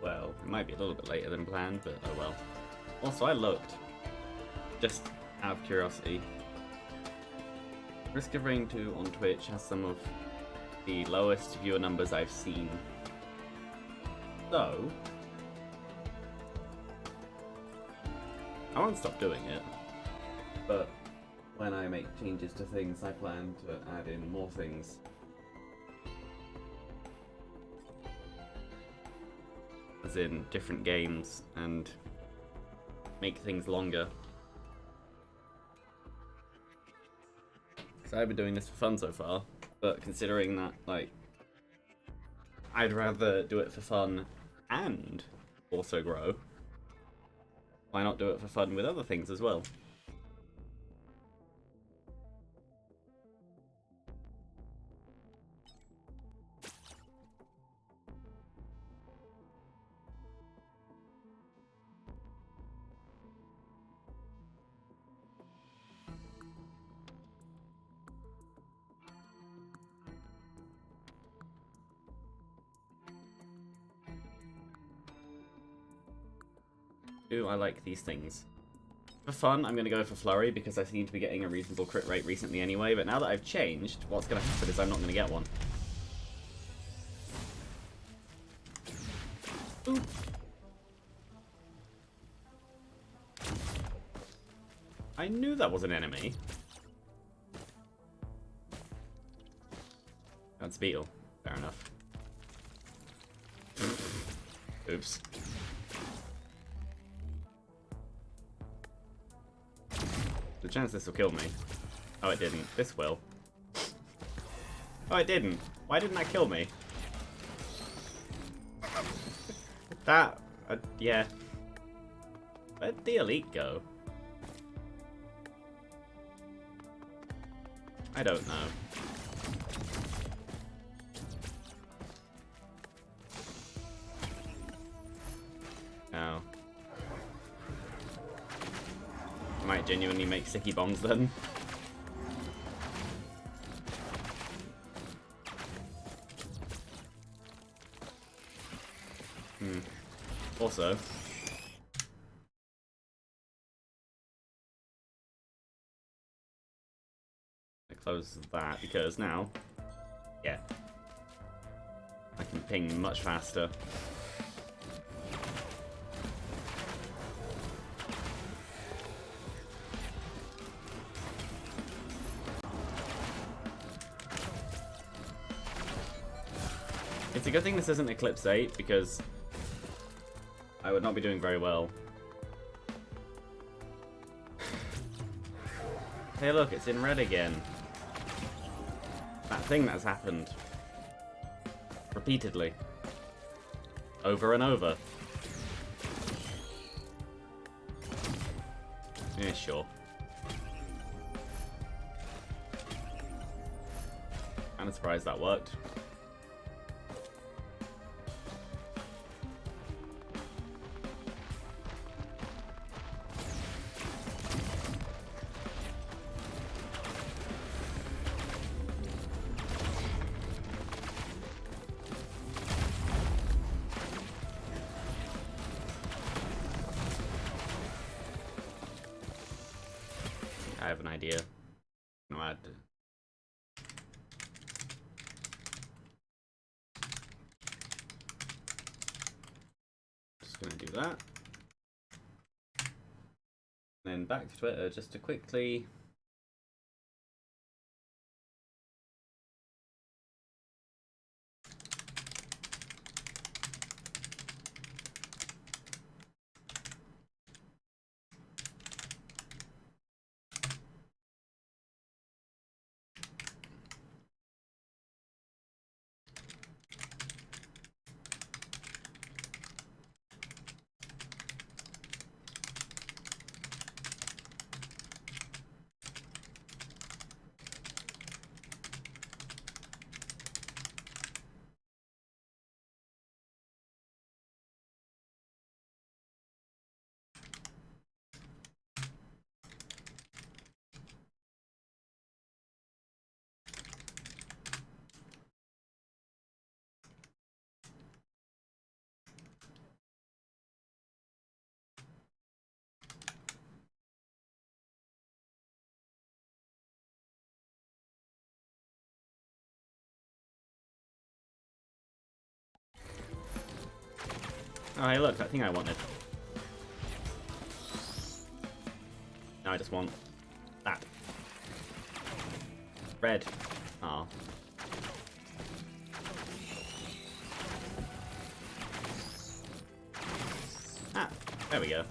Well, it might be a little bit later than planned, but oh well. Also, I looked, just out of curiosity. Risk of Rain 2 on Twitch has some of the lowest viewer numbers I've seen. So, I won't stop doing it, but when I make changes to things, I plan to add in more things. As in different games, and make things longer. So I've been doing this for fun so far, but considering that, like, I'd rather do it for fun and also grow, why not do it for fun with other things as well? Ooh, I like these things. For fun, I'm going to go for Flurry because I seem to be getting a reasonable crit rate recently anyway, but now that I've changed, what's going to happen is I'm not going to get one. Ooh. I knew that was an enemy. That's Beetle. Fair enough. Oops. The chance this will kill me. Oh, it didn't. This will. Oh, it didn't. Why didn't that kill me? That... yeah. Where'd the elite go? I don't know. Oh. Might genuinely make sticky bombs then. Also, I close that because now, yeah, I can ping much faster. It's a good thing this isn't Eclipse 8 because I would not be doing very well. Hey look, it's in red again. That thing that's happened. Repeatedly. Over and over. Yeah, sure. I'm surprised that worked. I have an idea. No, I'd... Just gonna do that. And then back to Twitter just to quickly... Oh, hey, look, that thing I wanted. No, I just want that. Red. Oh. Ah, there we go.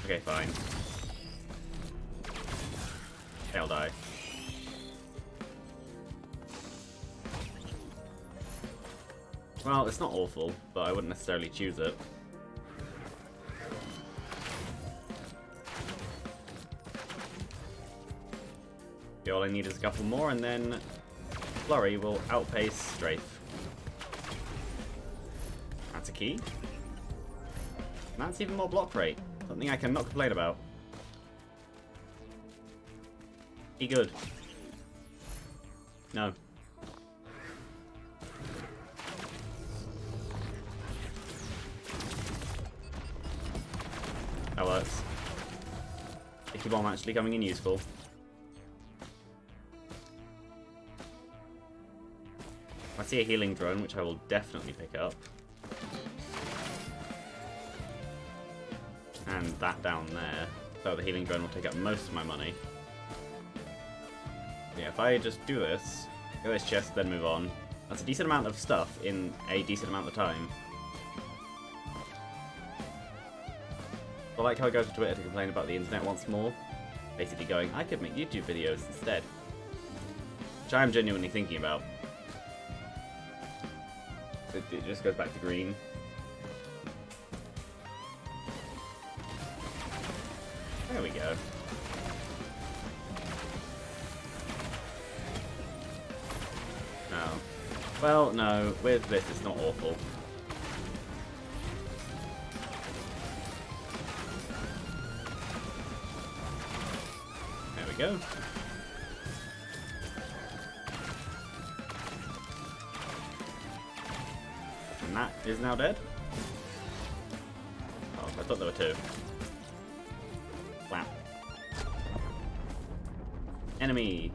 Okay, fine. They'll die. Well, it's not awful, but I wouldn't necessarily choose it. Okay, all I need is a couple more, and then Flurry will outpace Strafe. That's a key. And that's even more block rate. Something I cannot complain about. Be good. No. That works. Icky Bomb actually coming in useful. I see a healing drone, which I will definitely pick up. And that down there. So the healing drone will take up most of my money. Yeah, if I just do this, get this chest, then move on. That's a decent amount of stuff in a decent amount of time. I like how I go to Twitter to complain about the internet once more. Basically going, I could make YouTube videos instead. Which I am genuinely thinking about. It just goes back to green. There we go. No. Well, no. With this, it's not awful. There we go. And that is now dead. Oh, I thought there were two. Wow. Enemy!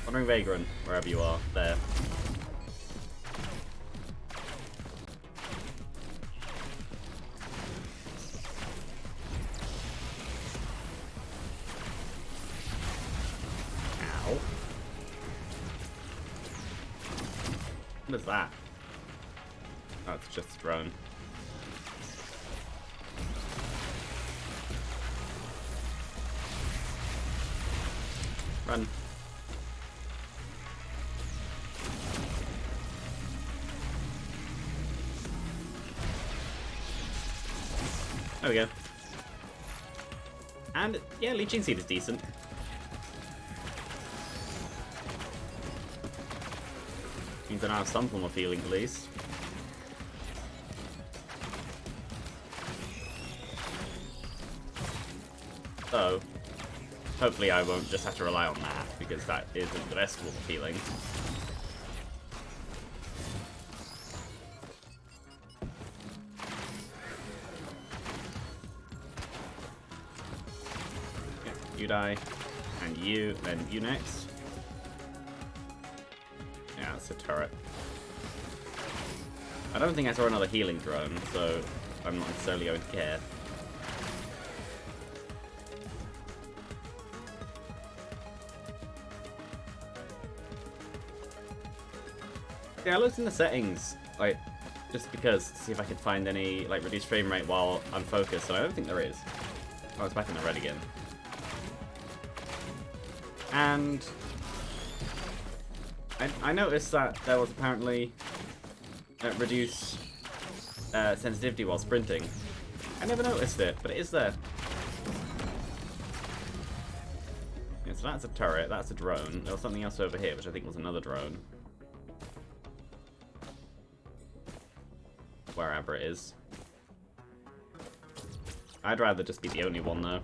Wandering Vagrant, wherever you are. There. Ow. What is that? Oh, it's just a drone. Run. There we go. And, yeah, Leeching Seed is decent. Means I now have some form of healing, at least. So, hopefully I won't just have to rely on that, because that isn't the best form of healing. Yeah, you die, and you, then you next. Yeah, it's a turret. I don't think I saw another healing drone, so I'm not necessarily going to care. Yeah, I looked in the settings, like, just because, to see if I could find any, like, reduced frame rate while unfocused, and I don't think there is. Oh, it's back in the red again. And I noticed that there was apparently reduced sensitivity while sprinting. I never noticed it, but it is there. Yeah, so that's a turret, that's a drone. There was something else over here, which I think was another drone. Wherever it is. I'd rather just be the only one, though.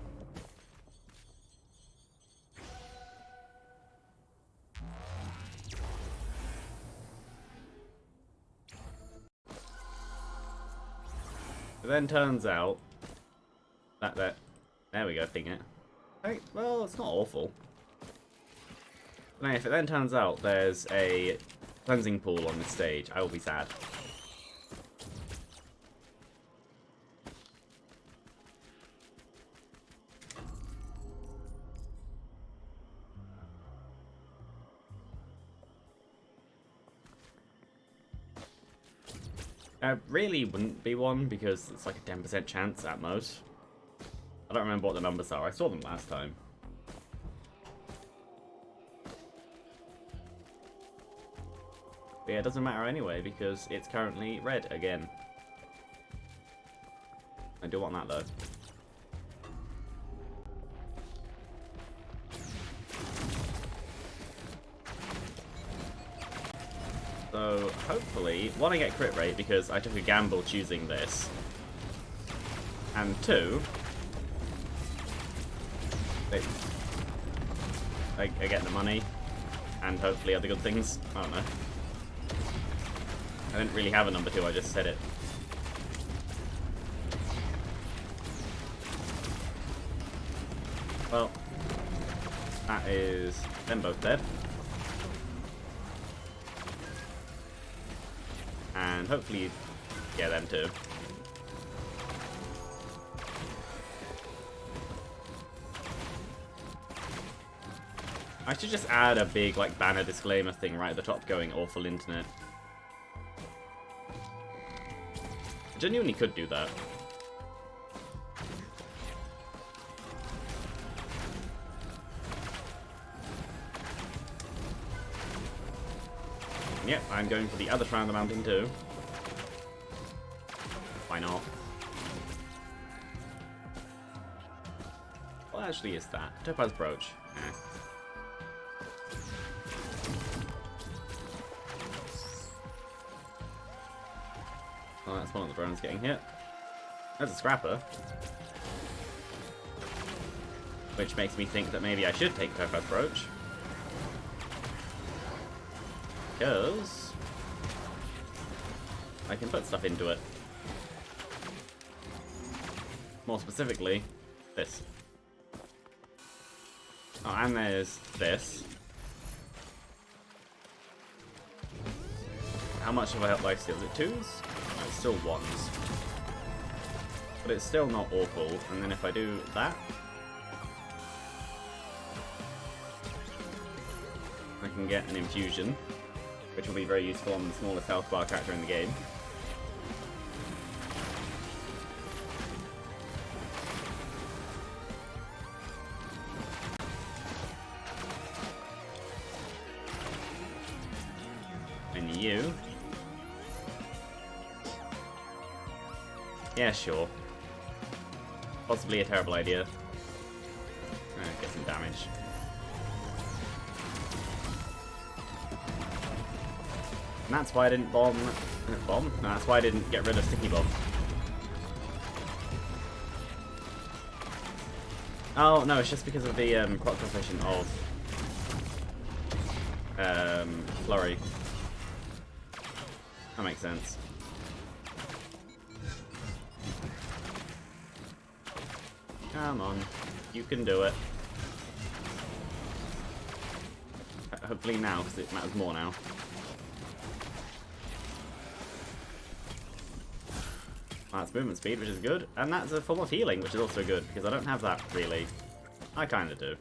It then turns out that there we go, ping it. Right, well, it's not awful. But if it then turns out there's a cleansing pool on this stage, I will be sad. Really wouldn't be one, because it's like a 10% chance at most. I don't remember what the numbers are. I saw them last time. But yeah, it doesn't matter anyway, because it's currently red again. I do want that, though. So, hopefully, one, I get crit rate because I took a gamble choosing this. And two, I get the money, and hopefully other good things. I don't know. I didn't really have a number 2, I just said it. Well, that is them both dead. And hopefully, yeah, them too. I should just add a big, like, banner disclaimer thing right at the top going awful internet. I genuinely could do that. Yep, I'm going for the other side of the mountain too. Why not? What actually is that? Topaz brooch. Eh. Oh, that's one of the drones getting hit. There's a scrapper. Which makes me think that maybe I should take Topaz brooch. Because I can put stuff into it. More specifically, this. Oh, and there's this. How much have I helped lifesteal? Is it 2s? No, it's still 1s. But it's still not awful. And then if I do that, I can get an infusion, which will be very useful on the smallest health bar character in the game. And you. Yeah, sure. Possibly a terrible idea. Get some damage. And that's why I didn't bomb. No, that's why I didn't get rid of Sticky Bomb. Oh, no, it's just because of the proc coefficient of Flurry. That makes sense. Come on, you can do it. Hopefully now, because it matters more now. That's movement speed, which is good, and that's a form of healing, which is also good, because I don't have that, really. I kinda do.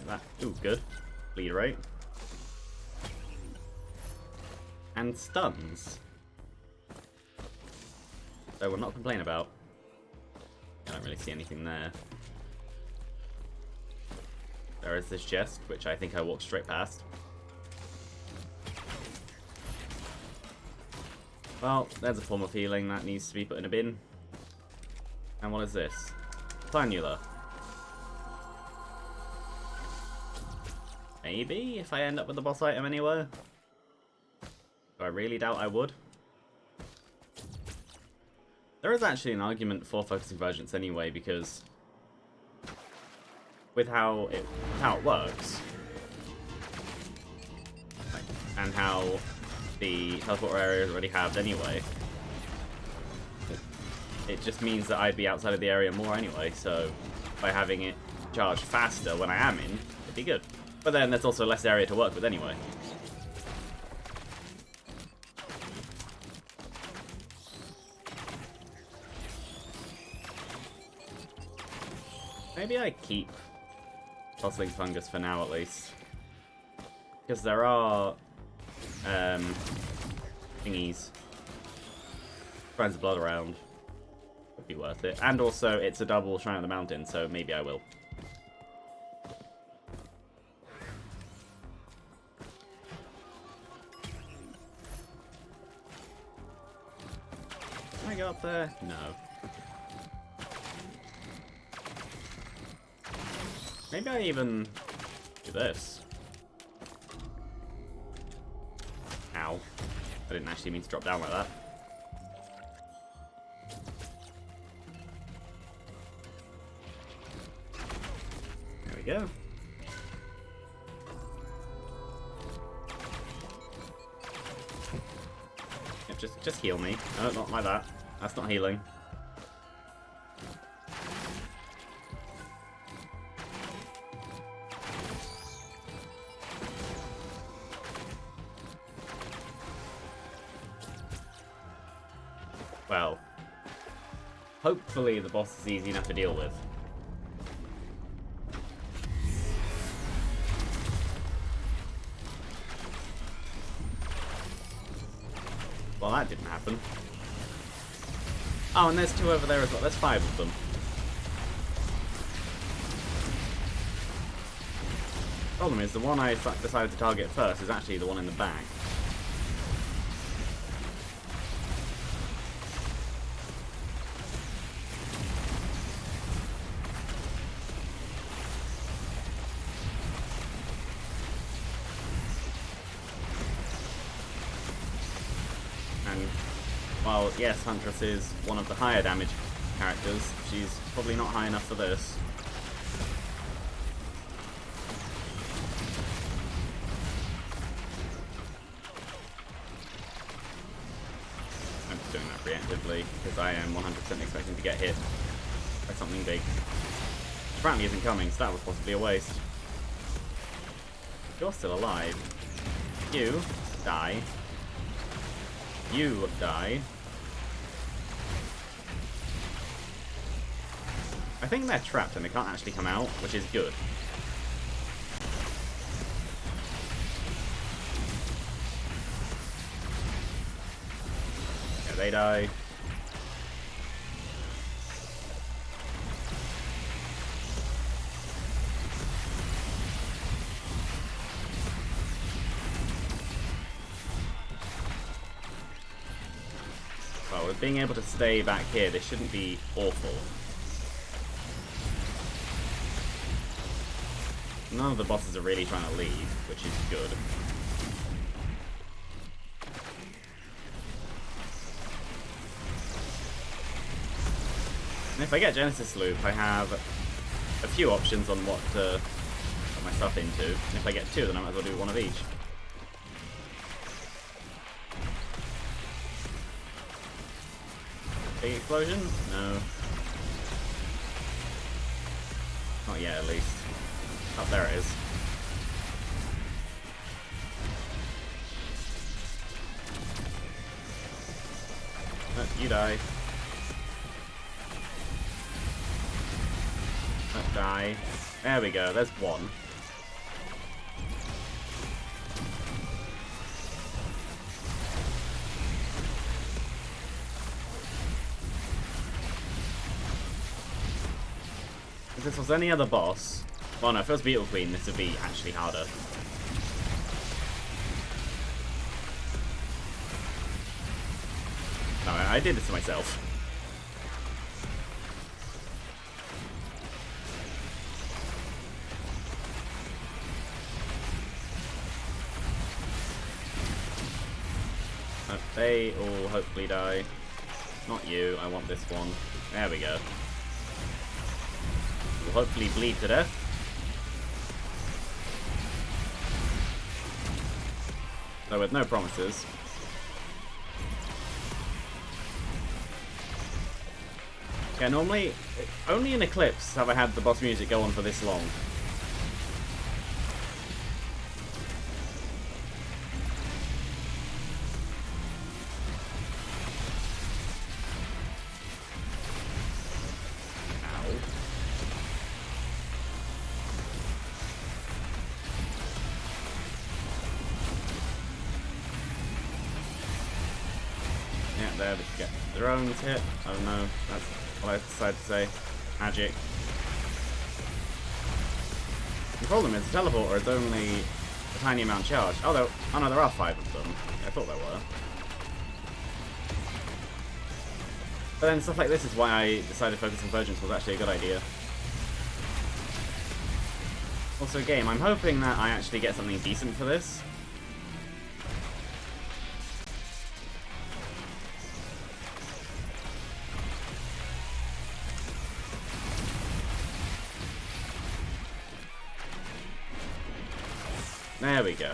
That, ooh, good. Bleed rate. And stuns. So we'll not complain about. I don't really see anything there. There is this chest, which I think I walked straight past. Well, there's a form of healing that needs to be put in a bin. And what is this? Planula. Maybe, if I end up with the boss item anywhere. But I really doubt I would. There is actually an argument for Focus Convergence anyway, because with how it works, and how the teleport area is already halved anyway, it just means that I'd be outside of the area more anyway, so by having it charge faster when I am in, it'd be good. But then there's also less area to work with anyway. Maybe I keep Tossling Fungus for now, at least. Because there are thingies. Shrines of Blood around. Would be worth it. And also, it's a double Shrine of the Mountain, so maybe I will. Can I go up there? No. Maybe I even do this. Ow. I didn't actually mean to drop down like that. There we go. Yeah, just heal me. No, not like that. That's not healing. Well, hopefully the boss is easy enough to deal with. Well, that didn't happen. Oh, and there's two over there as well. There's 5 of them. Problem is, the one I decided to target first is actually the one in the back. While, yes, Huntress is one of the higher damage characters, she's probably not high enough for this. I'm just doing that preemptively, because I am 100% expecting to get hit by something big. Apparently isn't coming, so that was possibly a waste. You're still alive. You die. You die. I think they're trapped and they can't actually come out, which is good. Yeah, they die. Well, with being able to stay back here, this shouldn't be awful. None of the bosses are really trying to leave, which is good. And if I get Genesis Loop, I have a few options on what to put my stuff into. And if I get 2, then I might as well do one of each. Big explosion? No. Not yet, at least. Oh, there it is. You die. Die. There we go, there's one. If this was any other boss... Well, no, if it was Beetle Queen, this would be actually harder. No, I did this to myself. They all hopefully die. Not you, I want this one. There we go. We'll hopefully bleed to death. Though with no promises. Yeah, normally, only in Eclipse have I had the boss music go on for this long. There, we should get the drones hit. I don't know, that's what I decided to say. Magic. The problem is, the teleporter is only a tiny amount charged. Oh no, there are 5 of them. I thought there were. But then stuff like this is why I decided Focus Convergence was actually a good idea. Also, game, I'm hoping that I actually get something decent for this. There we go.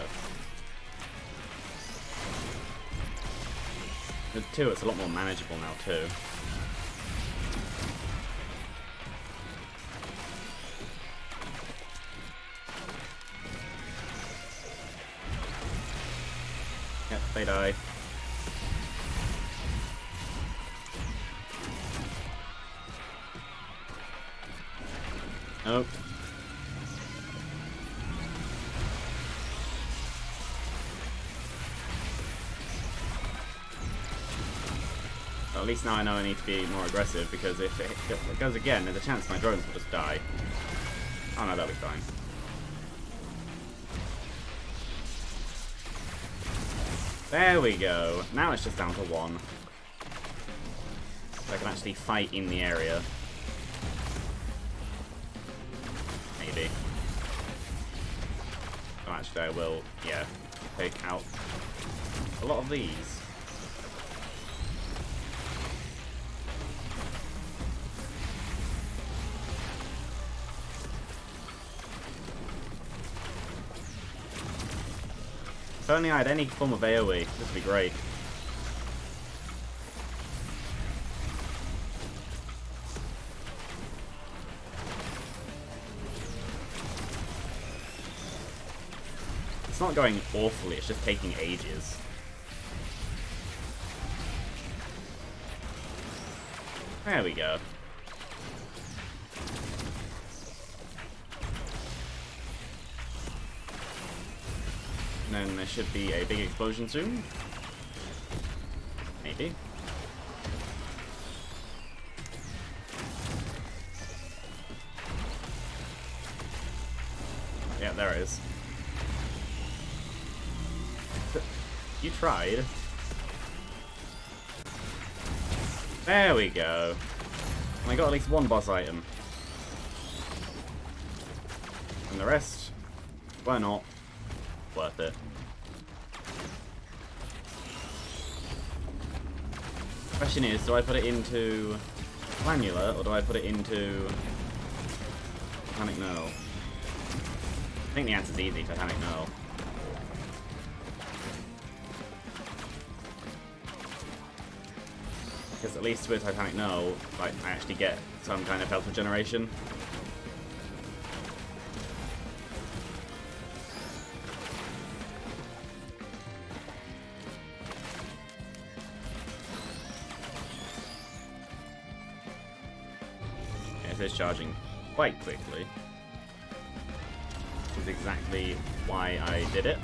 With 2, it's a lot more manageable now, too. Yep, they die. Nope. At least now I know I need to be more aggressive, because if it goes again, there's a chance my drones will just die. Oh no, that'll be fine. There we go. Now it's just down to 1. So I can actually fight in the area. Maybe. Oh, actually I will, yeah, take out a lot of these. If only I had any form of AoE, this would be great. It's not going awfully, it's just taking ages. There we go. And then there should be a big explosion soon. Maybe. Yeah, there it is. You tried. There we go. I got at least 1 boss item. And the rest, why not? Worth it. Question is, do I put it into Planula or do I put it into Titanic Knurl? I think the answer's easy, Titanic Knurl. Because at least with Titanic Knurl, like, I actually get some kind of health regeneration. It's charging quite quickly, which is exactly why I did it.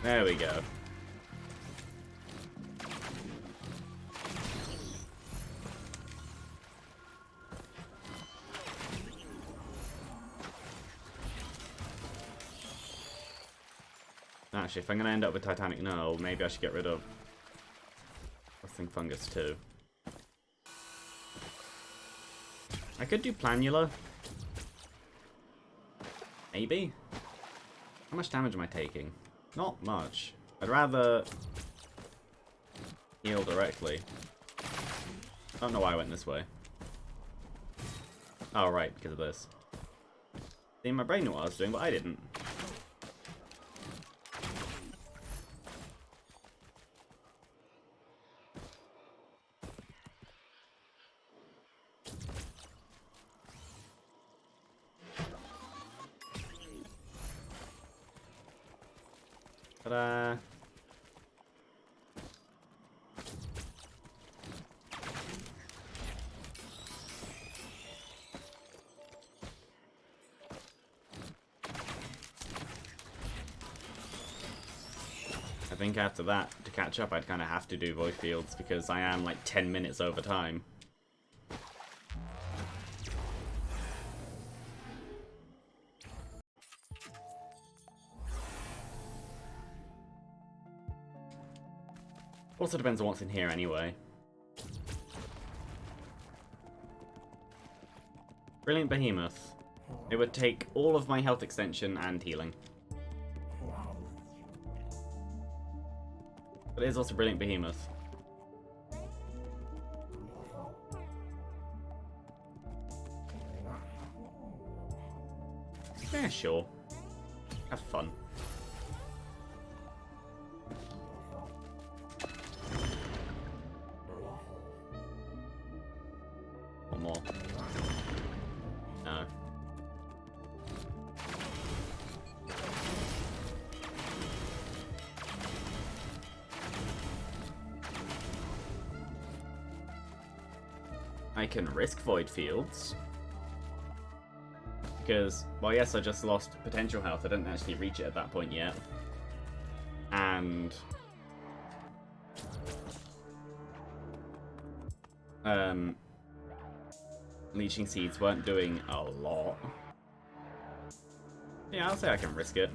There we go. Actually, if I'm going to end up with Titanic Knurl, maybe I should get rid of Rustling Fungus too. I could do Planula. Maybe? How much damage am I taking? Not much. I'd rather heal directly. I don't know why I went this way. Oh, right, because of this. See, my brain knew what I was doing, but I didn't. Ta-da! I think after that, to catch up, I'd kind of have to do Void Fields because I am like 10 minutes over time. Also depends on what's in here anyway. Brilliant Behemoth. It would take all of my health extension and healing. But it is also Brilliant Behemoth. Yeah, sure. Have fun. One more. No. I can risk Void Fields. Because, well, yes, I just lost potential health. I didn't actually reach it at that point yet. And... Leeching Seeds weren't doing a lot. Yeah, I'll say I can risk it.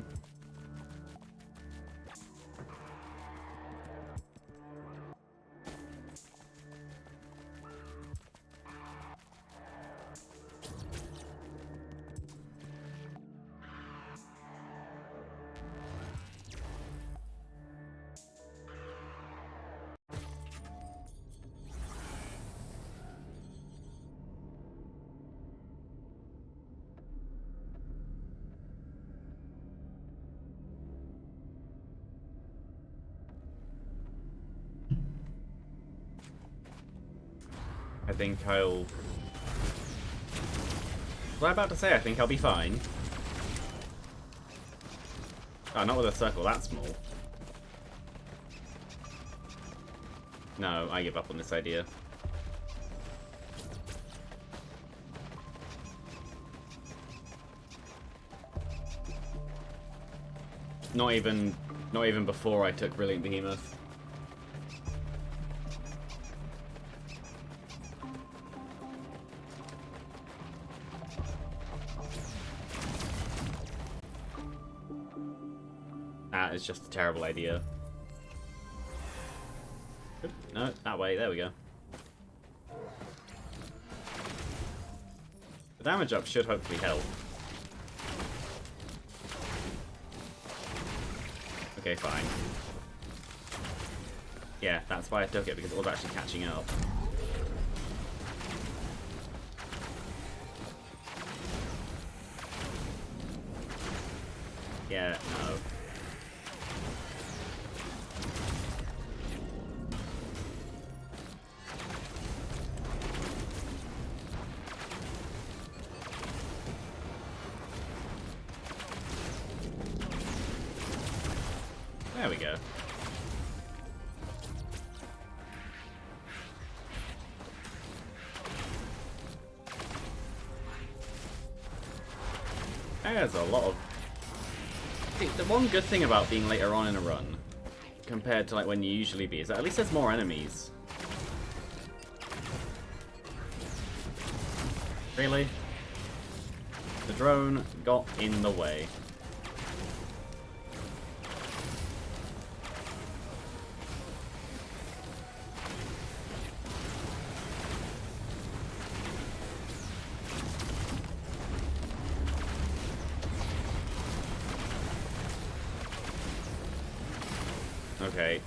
I think I'll... Was I about to say I think I'll be fine? Oh, not with a circle that small. No, I give up on this idea. Not even before I took Brilliant Behemoth. That is just a terrible idea. No, that way, there we go. The damage up should hopefully help. Okay, fine. Yeah, that's why I took it, because it was actually catching up. Yeah, no. There we go. There's a lot of... The one good thing about being later on in a run, compared to like when you usually be, is that at least there's more enemies. Really? The drone got in the way. Okay.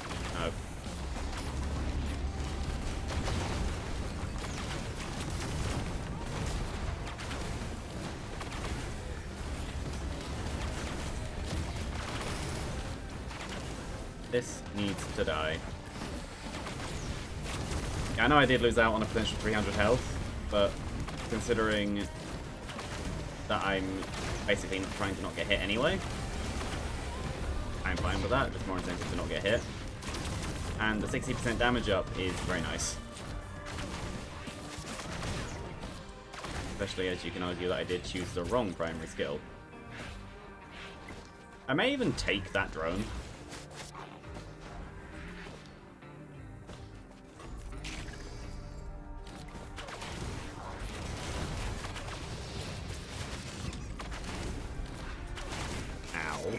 This needs to die. Yeah, I know I did lose out on a potential 300 health, but considering that I'm basically trying to not get hit anyway, I'm fine with that, just more incentive to not get hit. And the 60% damage up is very nice. Especially as you can argue that I did choose the wrong primary skill. I may even take that drone. Ow.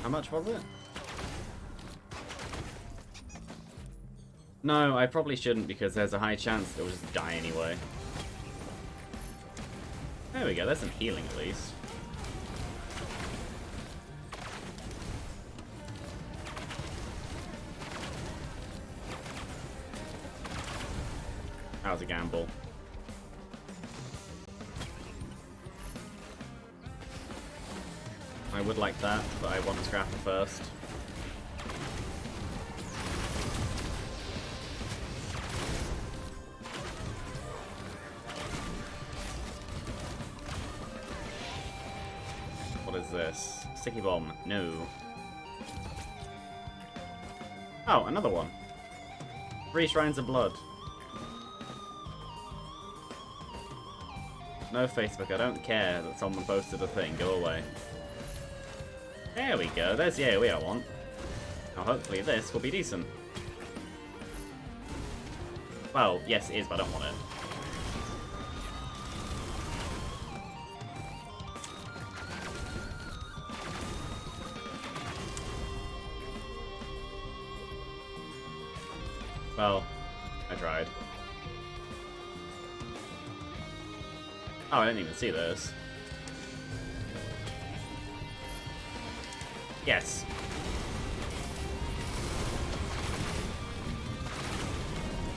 How much was it? No, I probably shouldn't because there's a high chance they'll just die anyway. There we go, there's some healing at least. That was a gamble. I would like that, but I want Scrapper first. What is this? Sticky bomb. No. Oh, another one. 3 shrines of blood. No Facebook, I don't care that someone posted a thing. Go away. There we go, there's the AoE I want. Now hopefully this will be decent. Well, yes it is, but I don't want it. Well, I tried. Oh, I didn't even see this. Yes.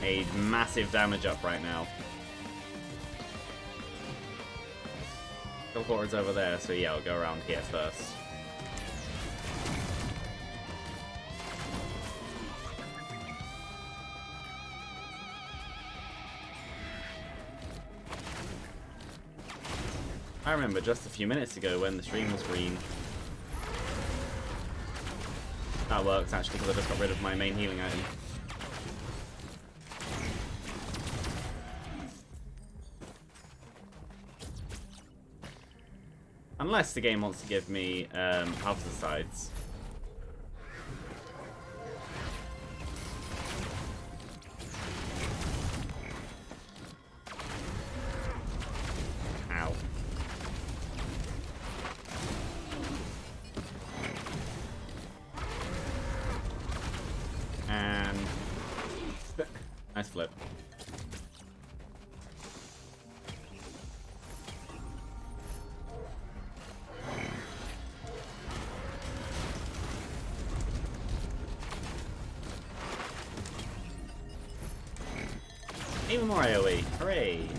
A massive damage up right now. Teleporter's over there, so yeah, I'll go around here first. I remember just a few minutes ago when the stream was green. That works actually because I just got rid of my main healing item. Unless the game wants to give me half the sides. Ow. And nice flip. Even more AoE. Hooray! Okay,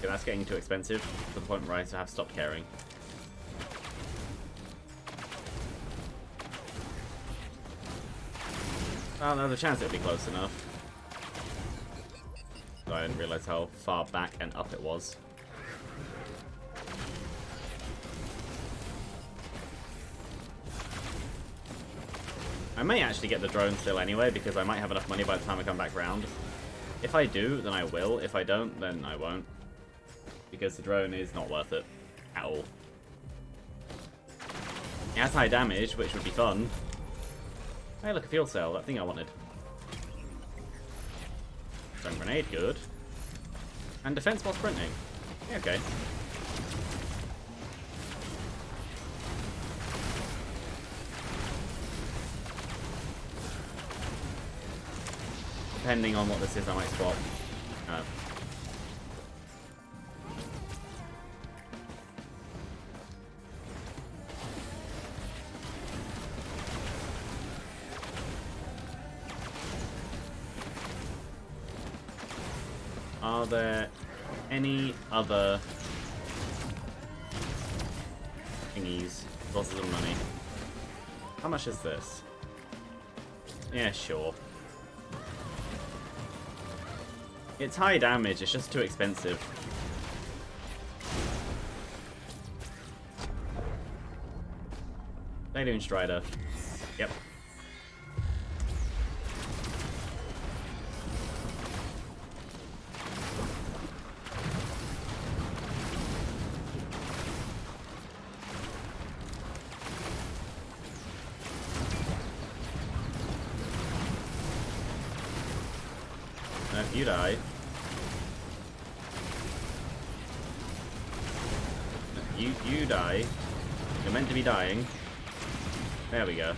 that's getting too expensive to the point where I have stopped caring. Well, there's a chance it would be close enough. So I didn't realise how far back and up it was. I may actually get the drone still anyway, because I might have enough money by the time I come back round. If I do, then I will. If I don't, then I won't. Because the drone is not worth it. At all. It has high damage, which would be fun. Hey, look, a fuel cell. That thing I wanted. Stun grenade, good. And defense while sprinting. Yeah, okay. Depending on what this is, I might swap. Are there any other thingies? Sources of money. How much is this? Yeah, sure. It's high damage, it's just too expensive. They Strider. Yep. No, you die. You die. You're meant to be dying. There we go.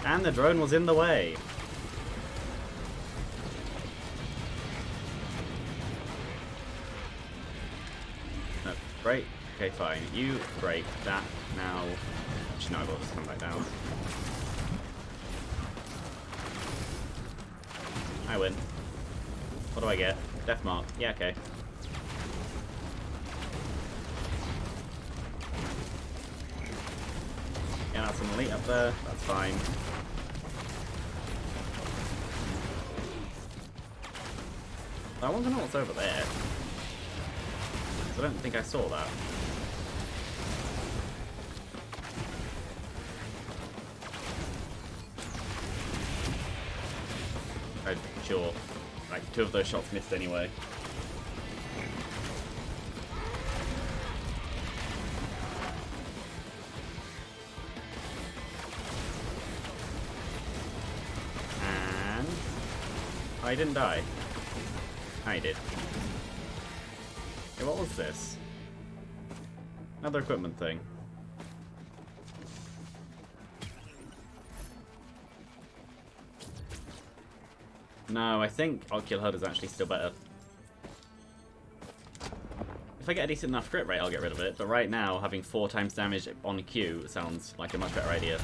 And the drone was in the way. No, great. Okay, fine. You break that now. Actually, no, I will just come back down. I win. What do I get? Death mark. Yeah, okay. Yeah, that's an elite up there. That's fine. I want to know what's over there. I don't think I saw that. I'm sure. Like, 2 of those shots missed anyway. And I didn't die. I did. Hey, what was this? Another equipment thing. No, I think Ocular HUD is actually still better. If I get a decent enough crit rate, I'll get rid of it. But right now, having 4 times damage on Q sounds like a much better idea.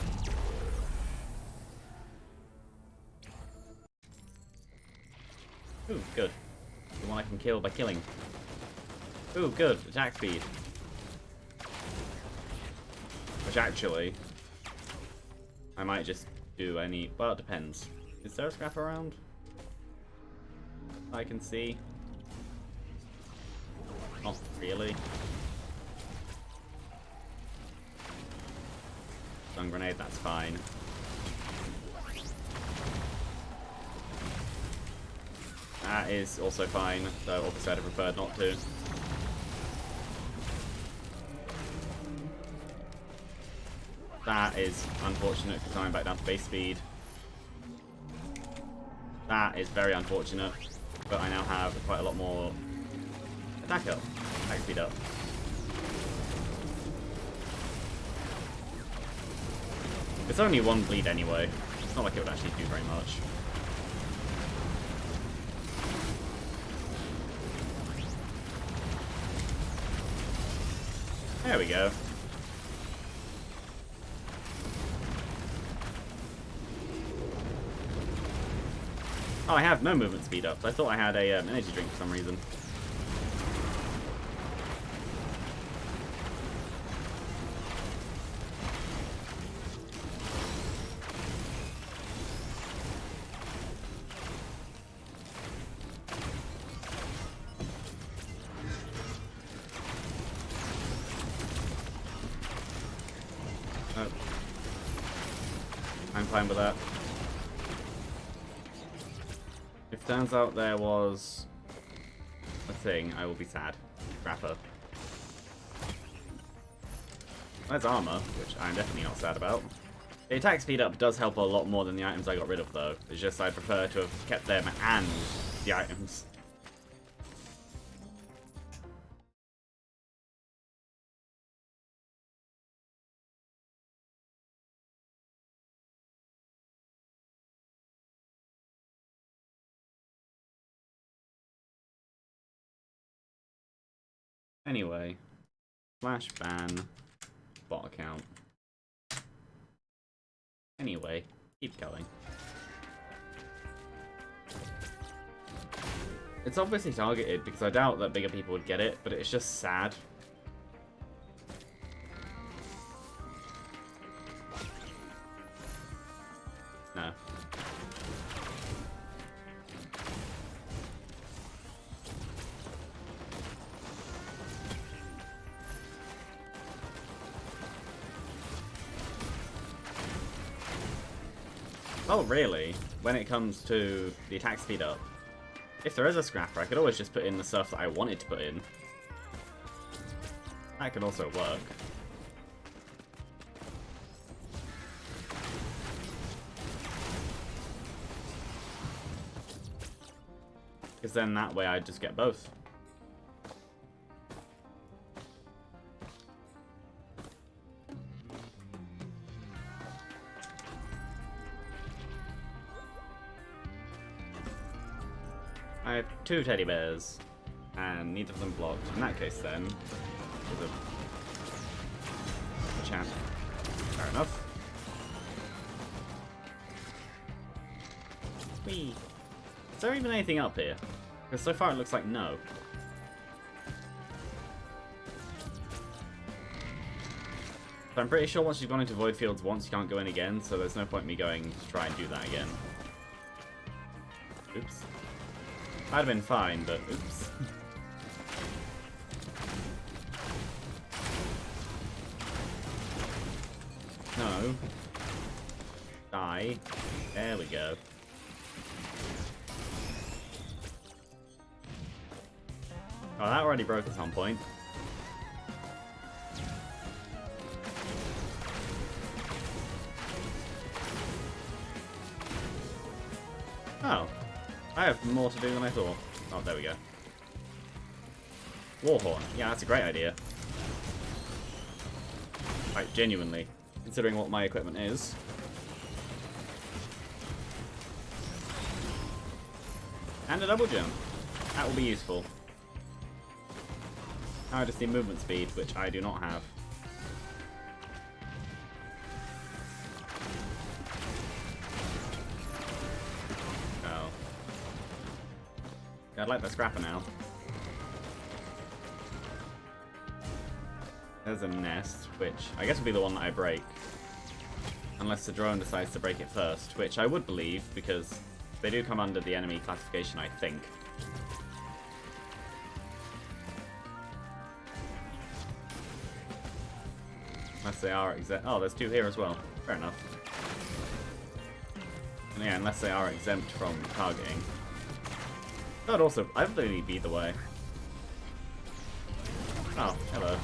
Ooh, good. The one I can kill by killing. Ooh, good. Attack speed. Which actually, I might just do any... Well, it depends. Is there a scrap around? I can see. Not really. Stun grenade, that's fine. That is also fine, though obviously I'd have preferred not to. That is unfortunate because I'm back down to base speed. That is very unfortunate, but I now have quite a lot more attack up, attack speed up. It's only 1 bleed anyway. It's not like it would actually do very much. There we go. Oh, I have no movement speed up. I thought I had a energy drink for some reason. Oh. I'm fine with that. If it turns out there was a thing, I will be sad. Rapper. There's armor, which I'm definitely not sad about. The attack speed up does help a lot more than the items I got rid of, though. It's just I'd prefer to have kept them and the items. Anyway, slash ban bot account. Anyway, keep going. It's obviously targeted because I doubt that bigger people would get it, but it's just sad. No. Oh, really? When it comes to the attack speed up, if there is a scrapper, I could always just put in the stuff that I wanted to put in. That could also work. Because then that way I'd just get both. I have 2 teddy bears, and neither of them blocked. In that case, then, there's a chance. Fair enough. Whee! Is there even anything up here? Because so far it looks like no. So I'm pretty sure once you've gone into Void Fields once, you can't go in again, so there's no point in me going to try and do that again. Oops. I'd have been fine, but oops. No. Die. There we go. Oh, that already broke at some point. Oh. I have more to do than I thought. Oh, there we go. Warhorn. Yeah, that's a great idea. Like, genuinely. Considering what my equipment is. And a double jump. That will be useful. Now I just need movement speed, which I do not have. Oh. Yeah, I'd like the scrapper now. There's a nest, which I guess would be the one that I break. Unless the drone decides to break it first, which I would believe, because they do come under the enemy classification, I think. Unless they are exempt. Oh, there's 2 here as well. Fair enough. And yeah, unless they are exempt from targeting. That would also, I believe, be the way. Oh, hello.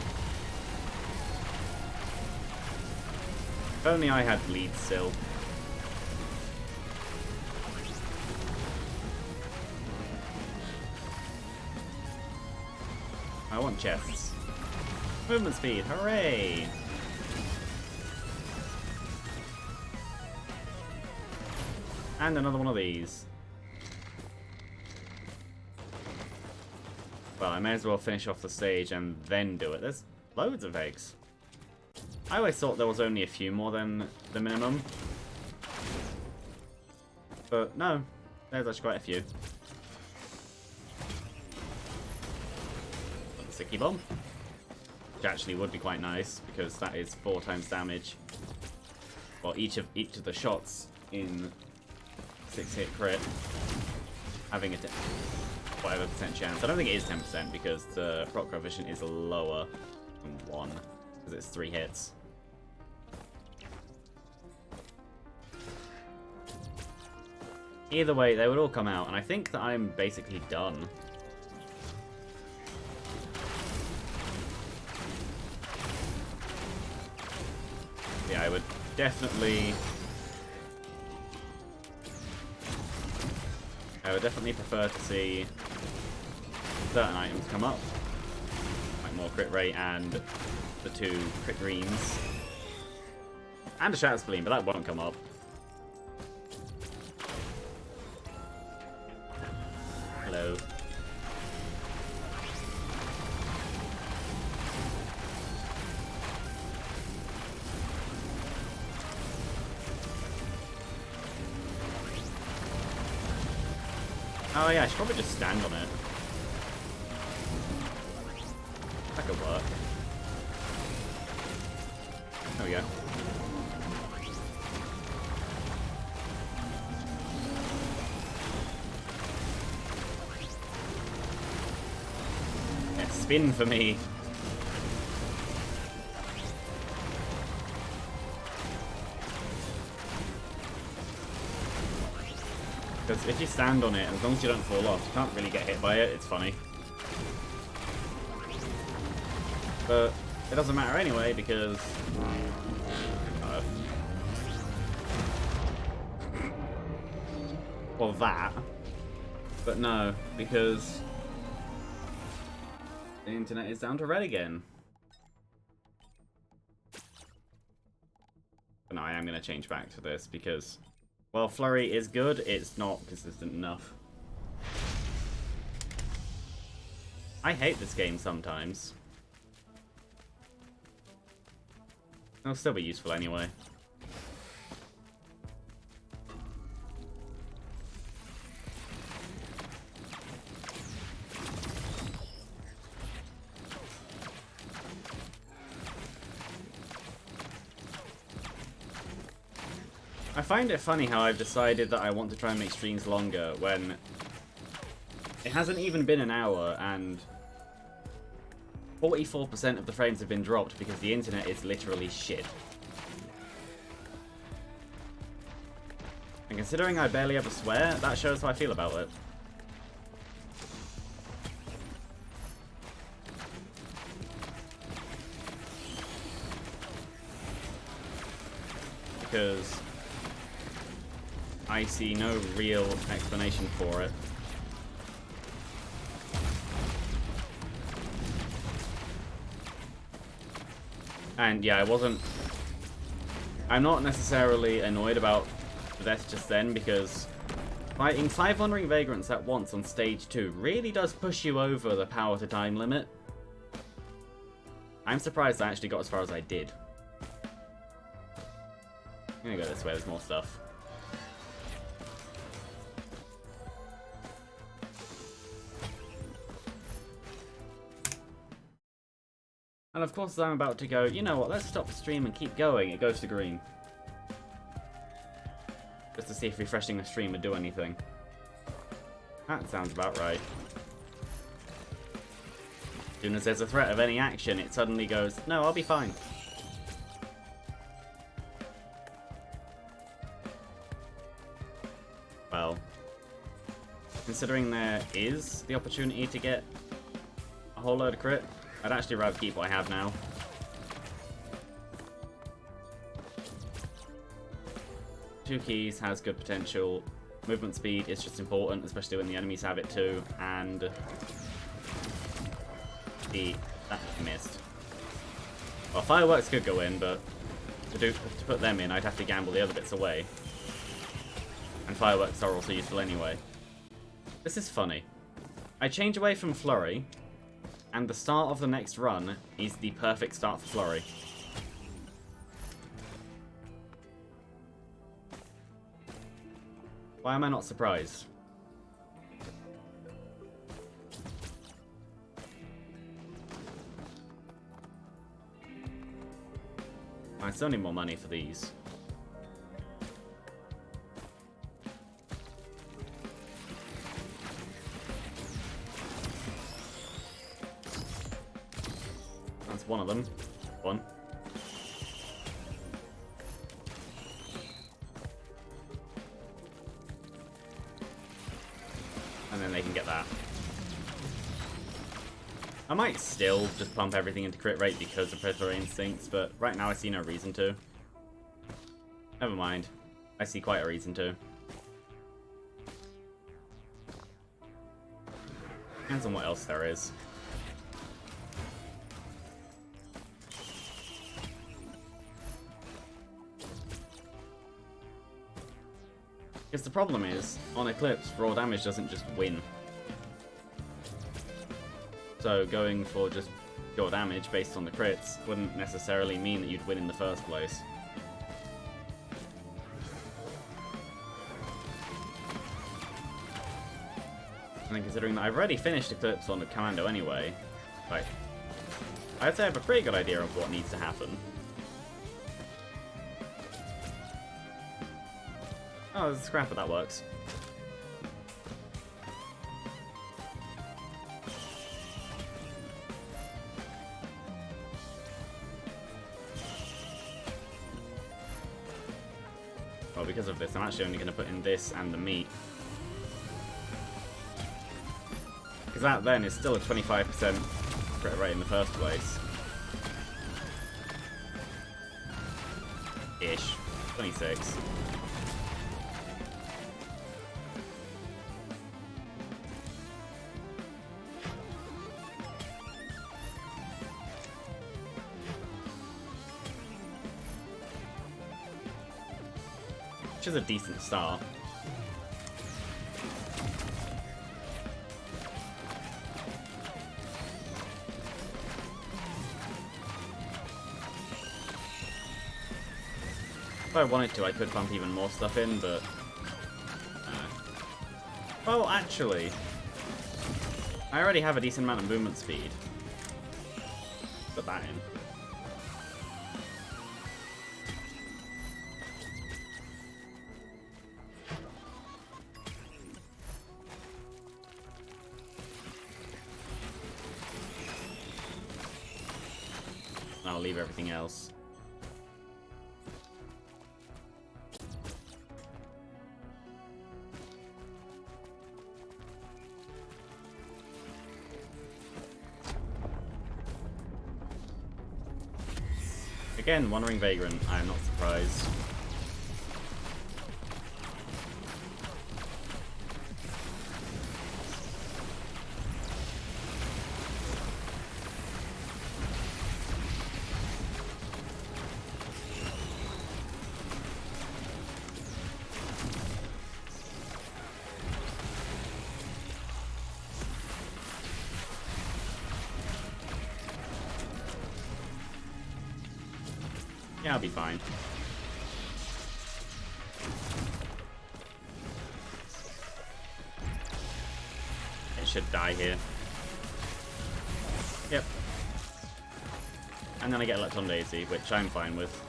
If only I had lead still. I want chests. Movement speed, hooray! And another one of these. Well, I may as well finish off the stage and then do it. There's loads of eggs. I always thought there was only a few more than the minimum. But no, there's actually quite a few. Got the sticky bomb. Which actually would be quite nice, because that is 4 times damage. Well, each of the shots in 6-hit crit, having a whatever percent chance. I don't think it is 10% because the proc coefficient is lower than 1 because it's 3 hits. Either way, they would all come out, and I think that I'm basically done. Yeah, I would definitely prefer to see certain items come up. Like more crit rate and the 2 crit greens. And a Shatter Spleen, but that won't come up. Hello. Oh yeah, I should probably just stand on it. That could work. There we go. Yeah, spin for me. Because if you stand on it, as long as you don't fall off, you can't really get hit by it. It's funny. But it doesn't matter anyway, because... well, that. But no, because... the internet is down to red again. But no, I am going to change back to this, because... while Flurry is good, it's not consistent enough. I hate this game sometimes. It'll still be useful anyway. I find it funny how I've decided that I want to try and make streams longer when it hasn't even been an hour and 44% of the frames have been dropped because the internet is literally shit. And considering I barely ever swear, that shows how I feel about it. Because I see no real explanation for it. And yeah, I'm not necessarily annoyed about the death just then, because fighting 5 Wandering Vagrants at once on stage 2 really does push you over the power to time limit. I'm surprised I actually got as far as I did. I'm gonna go this way, there's more stuff. And of course, as I'm about to go, you know what, let's stop the stream and keep going, it goes to green. Just to see if refreshing the stream would do anything. That sounds about right. As soon as there's a threat of any action, it suddenly goes, no, I'll be fine. Well, considering there is the opportunity to get a whole load of crit, I'd actually rather keep what I have now. Two keys has good potential. Movement speed is just important, especially when the enemies have it too. And that missed. Well, fireworks could go in, but to put them in, I'd have to gamble the other bits away. And fireworks are also useful anyway. This is funny. I change away from Flurry, and the start of the next run is the perfect start for Flurry. Why am I not surprised? I still need more money for these. That's one of them. One. And then they can get that. I might still just pump everything into crit rate because of Predatory Instincts, but right now I see no reason to. Never mind. I see quite a reason to. Depends on what else there is. Because the problem is, on Eclipse, raw damage doesn't just win. So going for just pure damage based on the crits wouldn't necessarily mean that you'd win in the first place. And then considering that I've already finished Eclipse on the Commando anyway, like, I'd say I have a pretty good idea of what needs to happen. Oh, there's a scrapper, that works. Well, because of this, I'm actually only going to put in this and the meat. Because that then is still a 25% crit rate in the first place. Ish. 26. Which is a decent start. If I wanted to, I could pump even more stuff in, but... Well, actually... I already have a decent amount of movement speed. Put that in. I'll leave everything else. Again, Wandering Vagrant, I am not surprised. Yeah, I'll be fine. It should die here. Yep. And then I get Electron Daisy, which I'm fine with.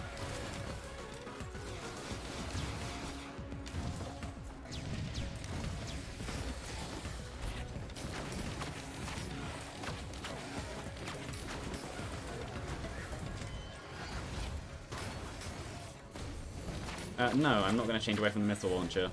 No, I'm not going to change away from the missile launcher.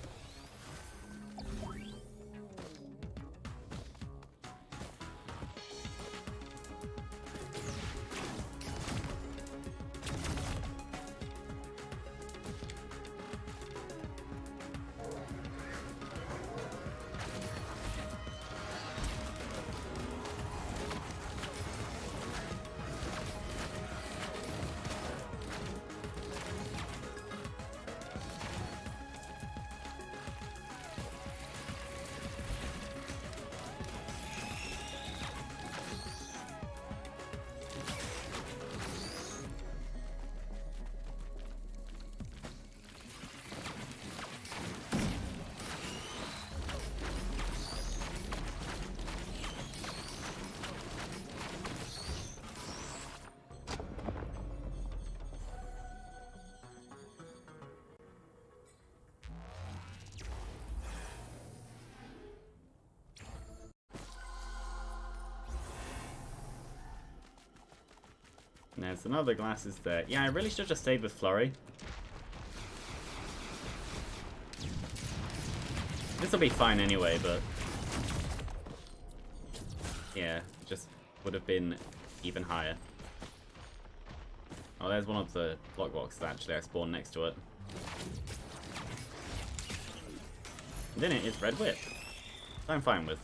And there's another glasses there. Yeah, I really should have just stayed with Flurry. This will be fine anyway, but... yeah, just would have been even higher. Oh, there's one of the block boxes actually. I spawned next to it. And in it is Red Whip. I'm fine with.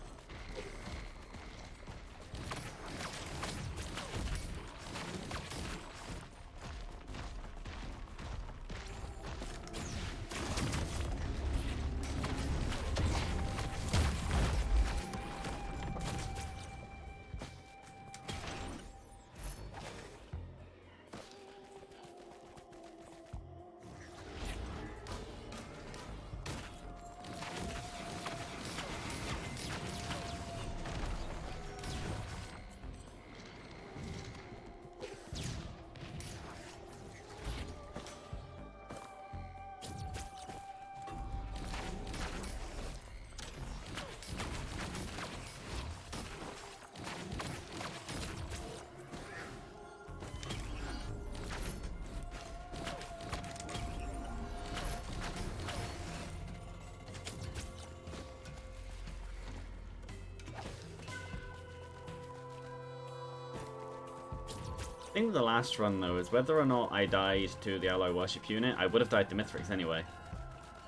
The thing with the last run, though, is whether or not I died to the Ally Worship unit, I would have died to Mithrix anyway.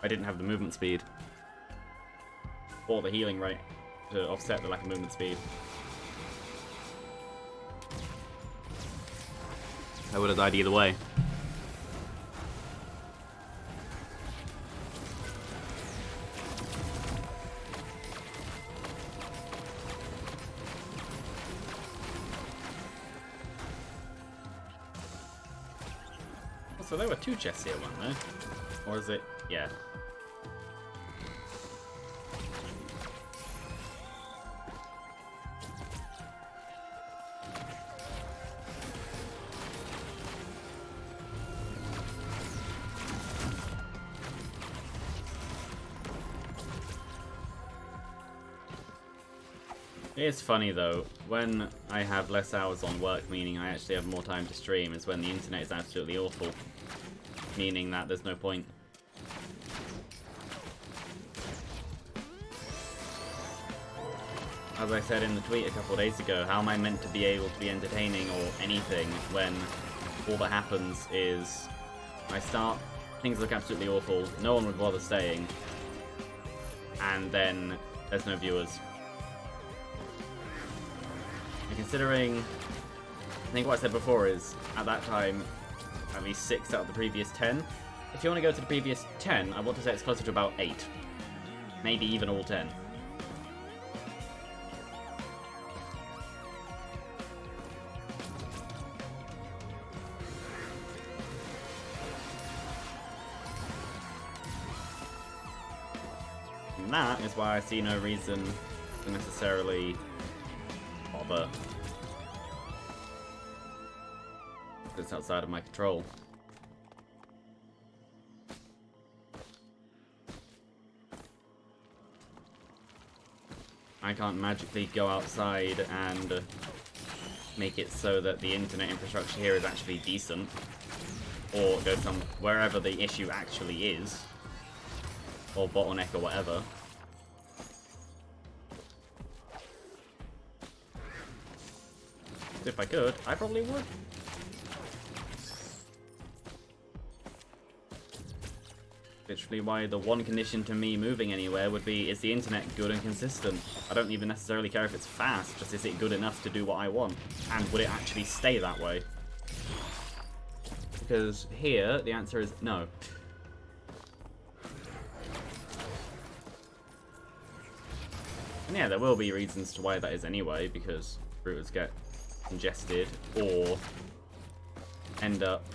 I didn't have the movement speed. Or the healing rate to offset the lack of movement speed. I would have died either way. So there were two chests here, weren't there? Or is it? Yeah. It's funny though, when I have less hours on work, meaning I actually have more time to stream, is when the internet is absolutely awful. Meaning that there's no point. As I said in the tweet a couple of days ago, how am I meant to be able to be entertaining or anything when all that happens is I start, things look absolutely awful, no one would bother staying, and then there's no viewers. And considering, I think what I said before is, at that time, at least 6 out of the previous 10. If you want to go to the previous 10, I want to say it's closer to about 8. Maybe even all 10. And that is why I see no reason to necessarily bother. It's outside of my control. I can't magically go outside and make it so that the internet infrastructure here is actually decent, or go some wherever the issue actually is, or bottleneck or whatever. If I could, I probably would. Literally why the one condition to me moving anywhere would be, is the internet good and consistent? I don't even necessarily care if it's fast, just is it good enough to do what I want? And would it actually stay that way? Because here, the answer is no. And yeah, there will be reasons to why that is anyway, because routers get congested, or end up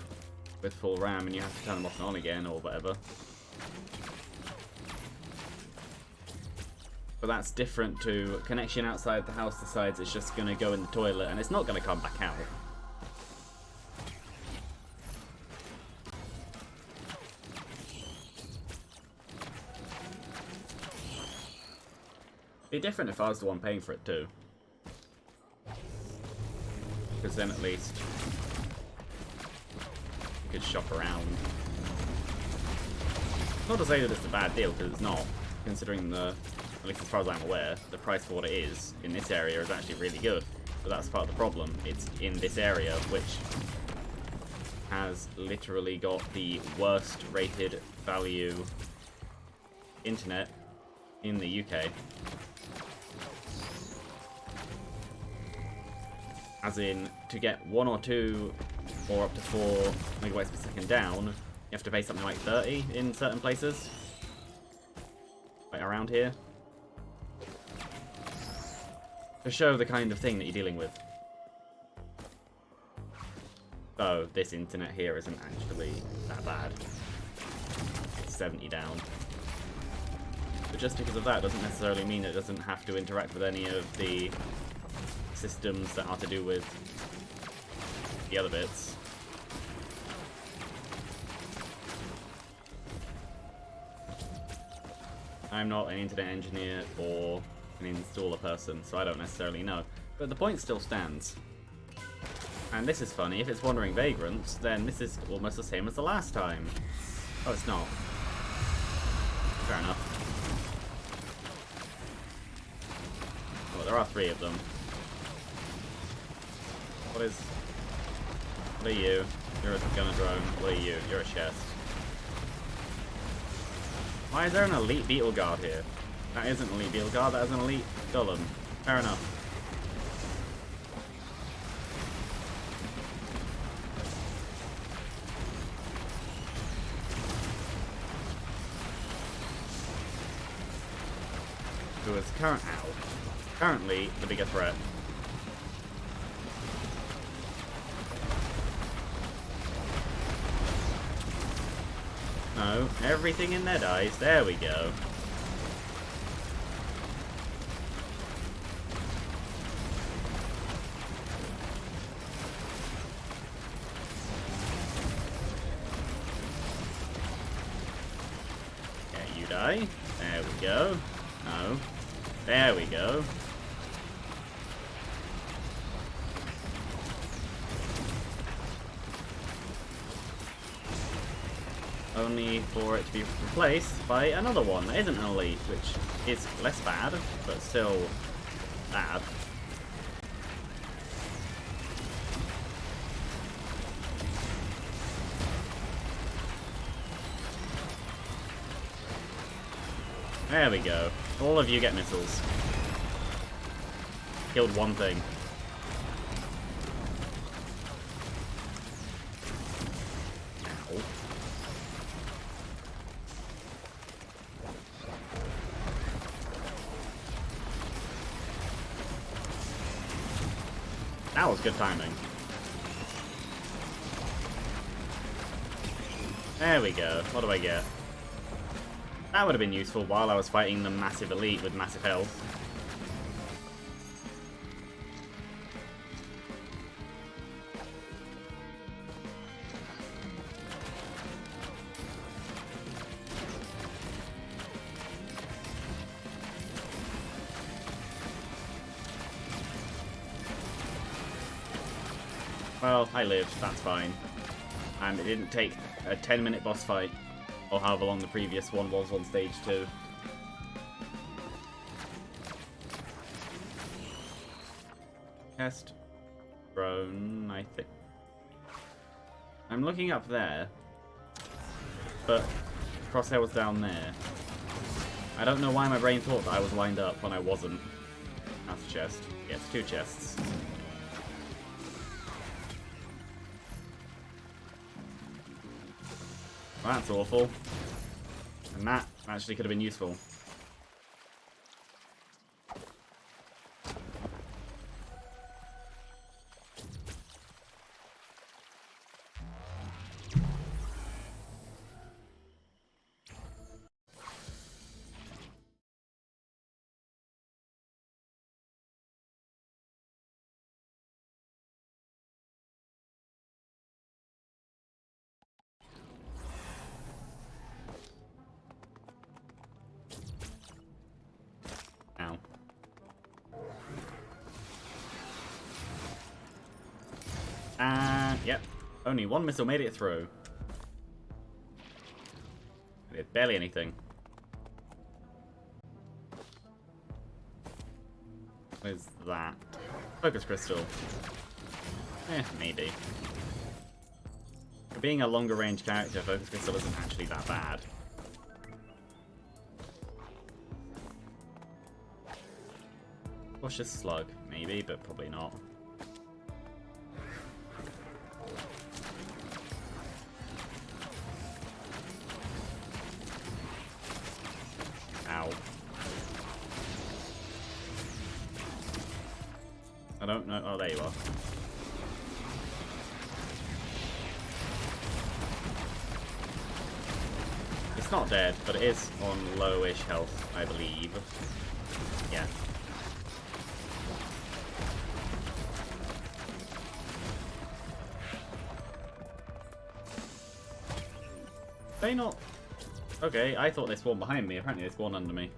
with full RAM and you have to turn them off and on again, or whatever. But that's different to connection outside the house decides it's just going to go in the toilet and it's not going to come back out. It'd be different if I was the one paying for it too. Because then at least you could shop around. Not to say that it's a bad deal, because it's not. Considering the, at least as far as I'm aware, the price for what it is in this area is actually really good. But that's part of the problem. It's in this area, which has literally got the worst rated value internet in the UK. As in, to get 1 or 2 or up to 4 megabytes per second down, you have to pay something like 30 in certain places. Like around here. To show the kind of thing that you're dealing with. So, this internet here isn't actually that bad. It's 70 down. But just because of that doesn't necessarily mean it doesn't have to interact with any of the systems that are to do with the other bits. I'm not an internet engineer or an installer person, so I don't necessarily know. But the point still stands. And this is funny, if it's Wandering Vagrants, then this is almost the same as the last time. Oh, it's not. Fair enough. Well, there are 3 of them. What is... What are you? You're a gunner drone. What are you? You're a chest. Why is there an elite beetle guard here? That isn't an elite beetle guard, that is an elite golem. Fair enough. Who is currently the bigger threat. No, everything in there dies. There we go. Yeah, you die. There we go. No. There we go. Only for it to be replaced by another one that isn't an elite, which is less bad, but still bad. There we go. All of you get missiles. Killed one thing. Ow. That was good timing. There we go. What do I get? That would have been useful while I was fighting the massive elite with massive health. Well, I lived, that's fine. And it didn't take a 10-minute boss fight, or however long the previous one was on stage 2. Test drone, I think. I'm looking up there, but Crosshair was down there. I don't know why my brain thought that I was lined up when I wasn't. That's a chest. Yes, 2 chests. Well, that's awful. And that actually could have been useful. Ow. And, yep. Only one missile made it through. Did barely anything. What is that? Focus crystal. Maybe. For being a longer range character, focus crystal isn't actually that bad. Cautious slug, maybe, but probably not. Ow. I don't know. Oh, there you are. It's not dead, but it is on lowish health, I believe. Yeah. They not... Okay, I thought they spawned behind me. Apparently they spawned under me.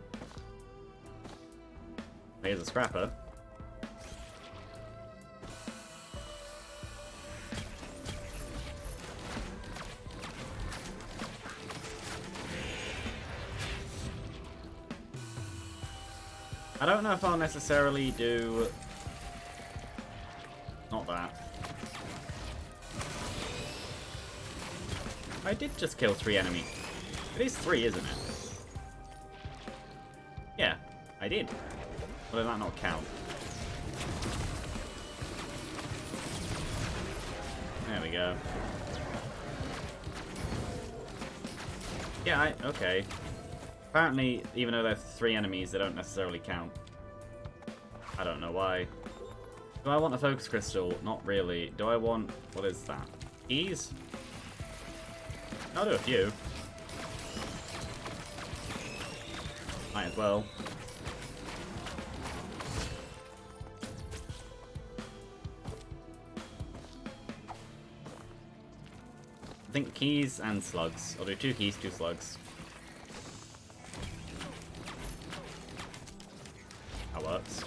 Here's a scrapper. I don't know if I'll necessarily do... Not that. I did just kill 3 enemies. It is 3, isn't it? Yeah, I did. Or did that not count? There we go. Yeah, okay. Apparently, even though there's 3 enemies, they don't necessarily count. I don't know why. Do I want a focus crystal? Not really. Do I want... what is that? Keys? I'll do a few. Might as well. I think keys and slugs. I'll do 2 keys, 2 slugs. That works.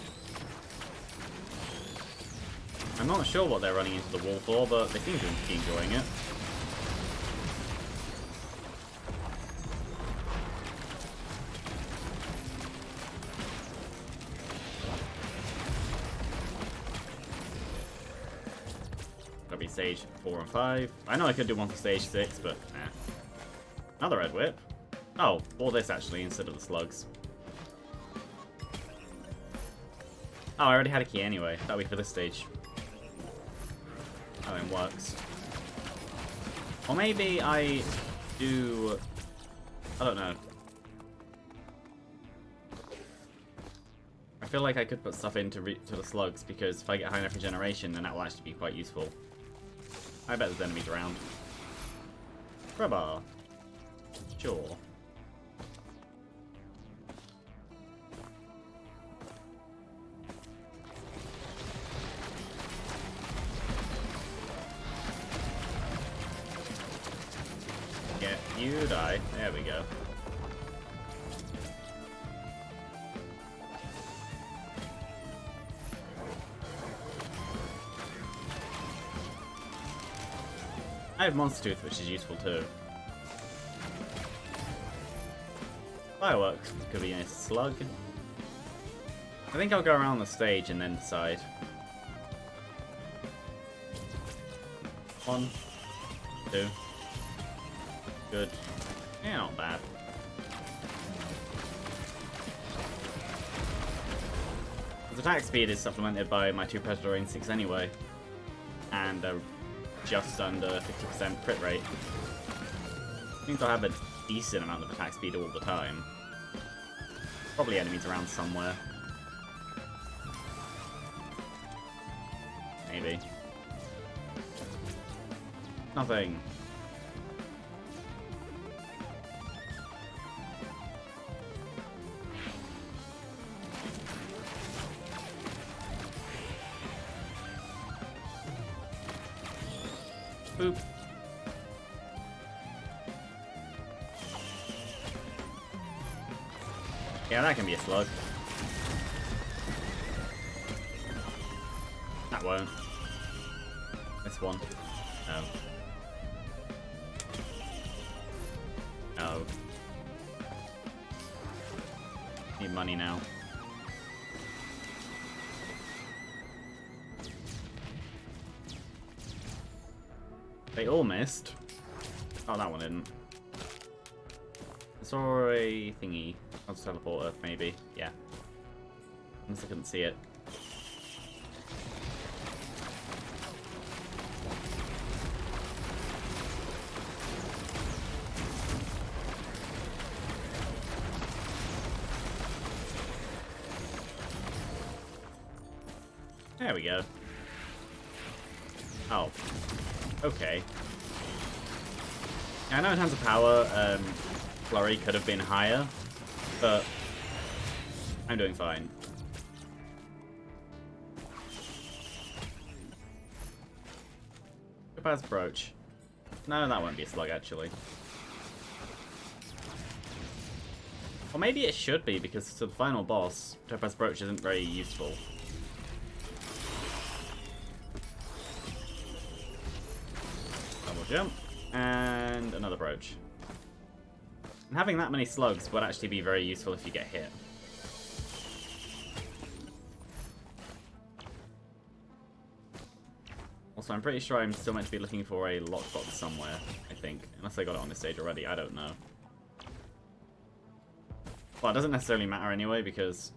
I'm not sure what they're running into the wall for, but they seem to be enjoying it. Gotta be stage 4 and 5. I know I could do one for stage 6, but nah. Another red whip. Oh, or this actually, instead of the slugs. Oh, I already had a key anyway. That'll be for this stage. Oh, it works. Or maybe I do... I don't know. I feel like I could put stuff into to the slugs, because if I get high enough regeneration, then that will actually be quite useful. I bet there's enemies around. Crowbar. Sure. Get you die. There we go. I have Monster Tooth, which is useful too. Fireworks could be a slug. I think I'll go around the stage and then decide. 1, 2. Good. Yeah, not bad. His attack speed is supplemented by my 2 Predatory Instincts anyway. And just under 50% crit rate. Means I'll have a decent amount of attack speed all the time. Probably enemies around somewhere. Maybe. Nothing. Boop. Yeah, that can be a slug. That won't. This one. No. No. Need money now. They all missed. Oh, that one didn't. I saw a thingy. I'll just teleport Earth, maybe. Yeah. Unless I couldn't see it. There we go. Oh. Okay. I know in terms of power, Flurry could have been higher, but I'm doing fine. Topaz Brooch. No, that won't be a slug, actually. Or maybe it should be, because to the final boss, Topaz Brooch isn't very useful. Double jump. And another brooch. And having that many slugs would actually be very useful if you get hit. Also, I'm pretty sure I'm still meant to be looking for a lockbox somewhere, I think. Unless I got it on this stage already, I don't know. Well, it doesn't necessarily matter anyway, because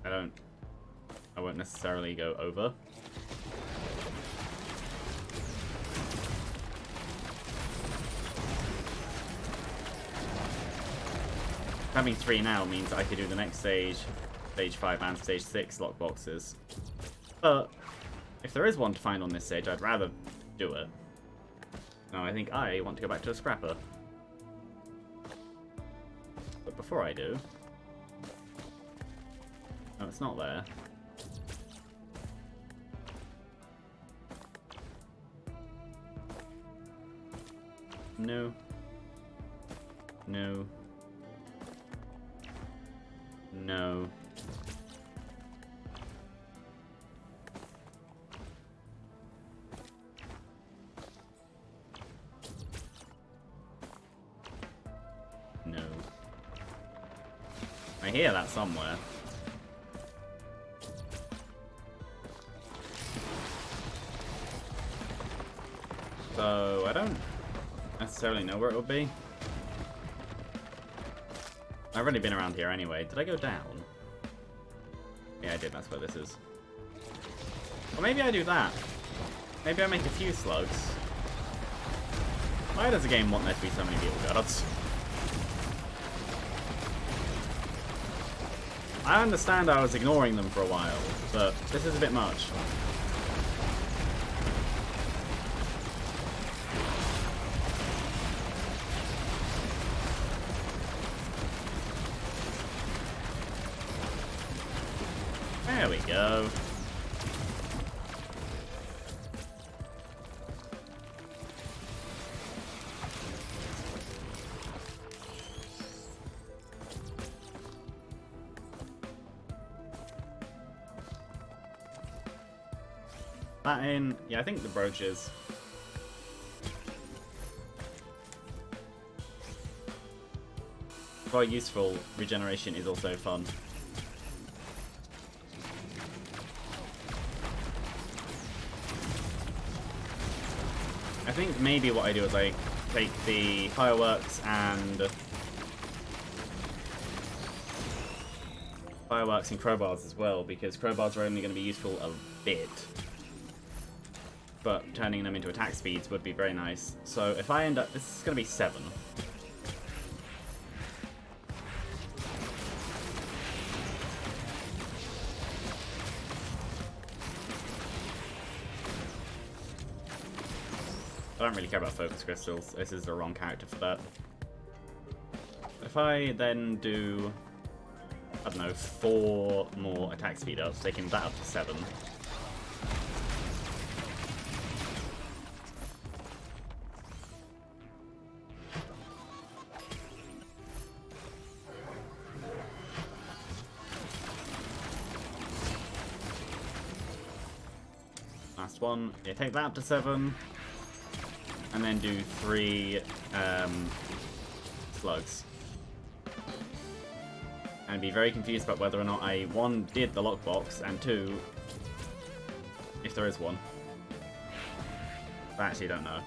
I won't necessarily go over. Having 3 now means I could do the next stage, stage 5 and stage 6 lockboxes. But if there is one to find on this stage, I'd rather do it. No, I think I want to go back to a scrapper. But before I do... No, it's not there. No. No. No. No. I hear that somewhere. So, I don't necessarily know where it would be. I've already been around here anyway. Did I go down? Yeah, I did. That's where this is. Or maybe I do that. Maybe I make a few slugs. Why does the game want there to be so many beetle guards? I understand I was ignoring them for a while, but this is a bit much. There we go. That in, yeah, I think the brooches. Quite useful. Regeneration is also fun. I think maybe what I do is I take the fireworks and crowbars as well, because crowbars are only going to be useful a bit. But turning them into attack speeds would be very nice. So if I end up... This is going to be 7. I don't really care about focus crystals. This is the wrong character for that. If I then do... I don't know, 4 more attack speed ups, taking that up to 7. Last one. Yeah, take that up to 7. And then do 3 slugs. And be very confused about whether or not I, 1, did the lockbox, and 2, if there is one. I actually don't know.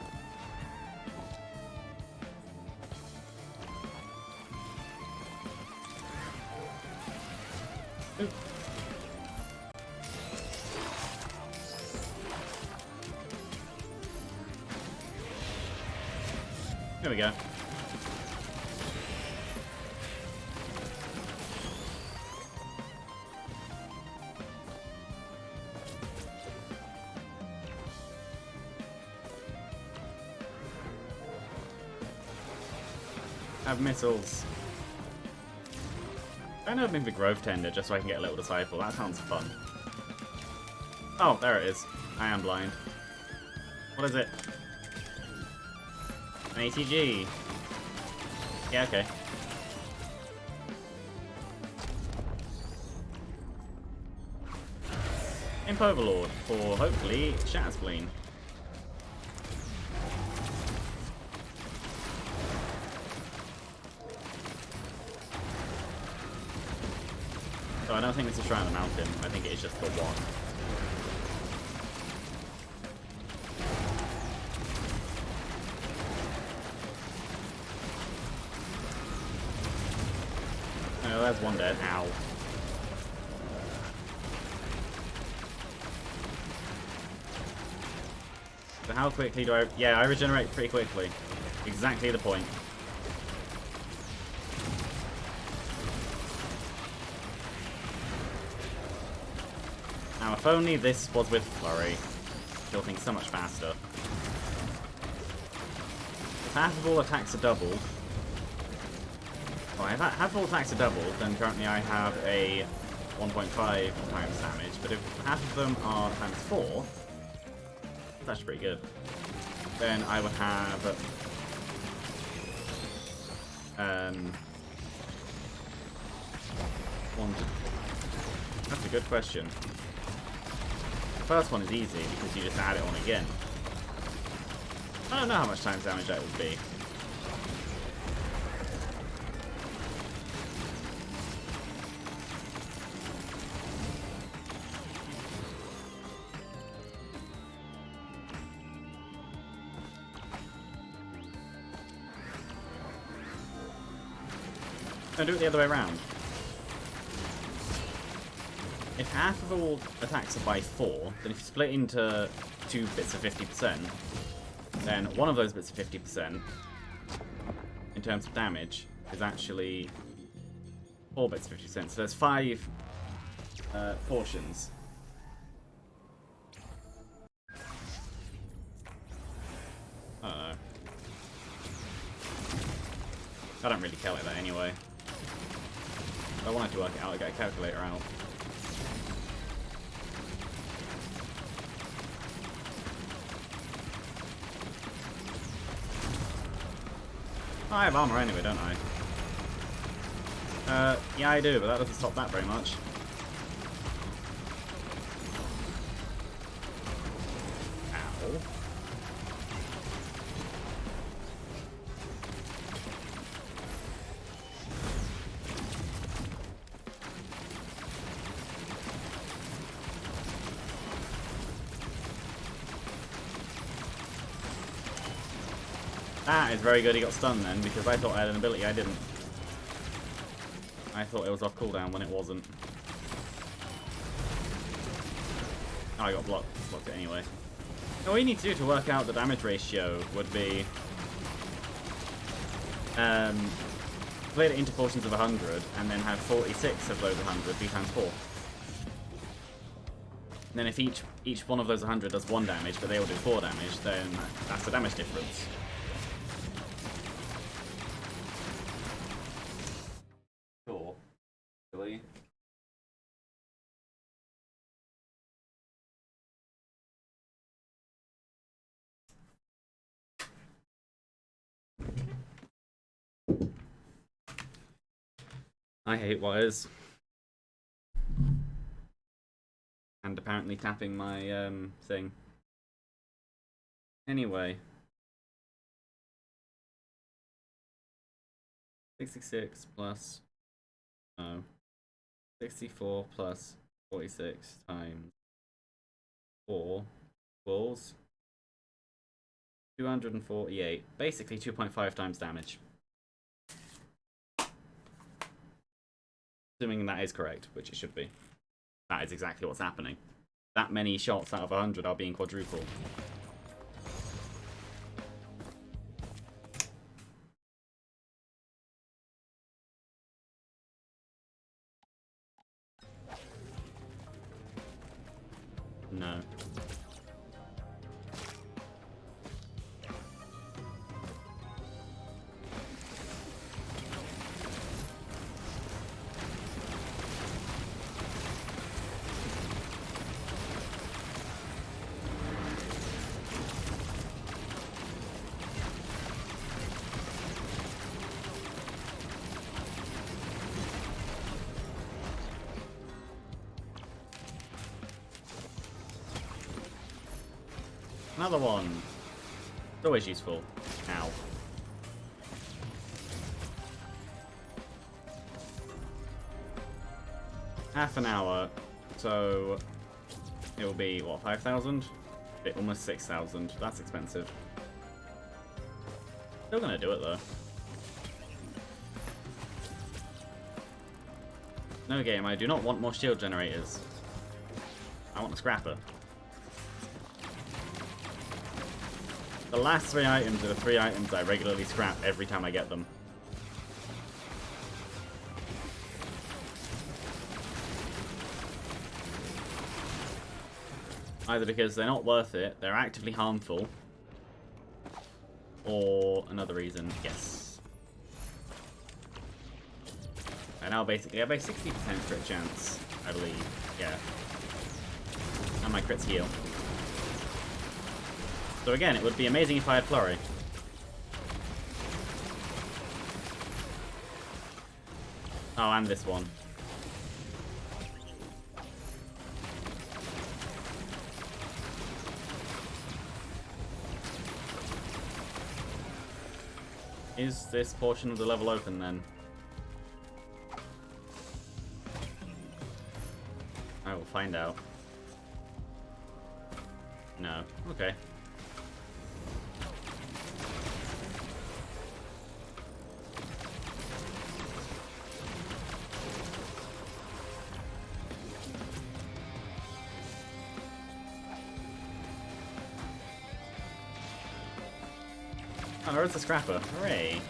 Oop. There we go. Have missiles. I'm hoping for Grove Tender just so I can get a little disciple. That sounds fun. Oh, there it is. I am blind. What is it? An ATG. Yeah, okay. Imp Overlord for, hopefully, Shatterspleen. So I don't think this is Shrine of the Mountain. I think it is just the one. There's one dead. Ow. So how quickly do I... Yeah, I regenerate pretty quickly. Exactly the point. Now, if only this was with Flurry, kill things so much faster. If half of all attacks are doubled... Well, if half of all attacks are doubled, then currently I have a 1.5 times damage, but if half of them are times 4, that's pretty good. Then I would have... That's a good question. The first one is easy, because you just add it on again. I don't know how much times damage that would be. No, do it the other way around. If half of all attacks are by 4, then if you split into 2 bits of 50%, then one of those bits of 50%, in terms of damage, is actually 4 bits of 50%. So there's 5 portions. I don't know. I don't really care like that anyway. If I wanted to work it out, I'd get a calculator out. I have armor anyway, don't I? Yeah I do, but that doesn't stop that very much. Ow. That is very good he got stunned then, because I thought I had an ability I didn't. I thought it was off cooldown when it wasn't. Oh, I got blocked. Blocked it anyway. All you need to do to work out the damage ratio would be... split it into portions of 100, and then have 46 of those 100 be times 4. And then if each one of those 100 does 1 damage, but they all do 4 damage, then that's the damage difference. Cool. Really? I hate wires. And apparently tapping my thing. Anyway. 66 plus 64 plus 46 times 4 equals 248. Basically 2.5 times damage. Assuming that is correct, which it should be. That is exactly what's happening. That many shots out of 100 are being quadrupled. No. Another one. It's always useful. Ow. Half an hour, so it will be, what, 5,000? Almost 6,000. That's expensive. Still gonna do it, though. No game, I do not want more shield generators. I want a scrapper. The last 3 items are the 3 items I regularly scrap every time I get them. Either because they're not worth it, they're actively harmful, or another reason, yes. I now basically have a 60% crit chance, I believe, yeah. And my crits heal. So again, it would be amazing if I had Flurry. Oh, and this one. Is this portion of the level open then? I will find out. No. Okay. Oh, there's the scrapper. Hooray!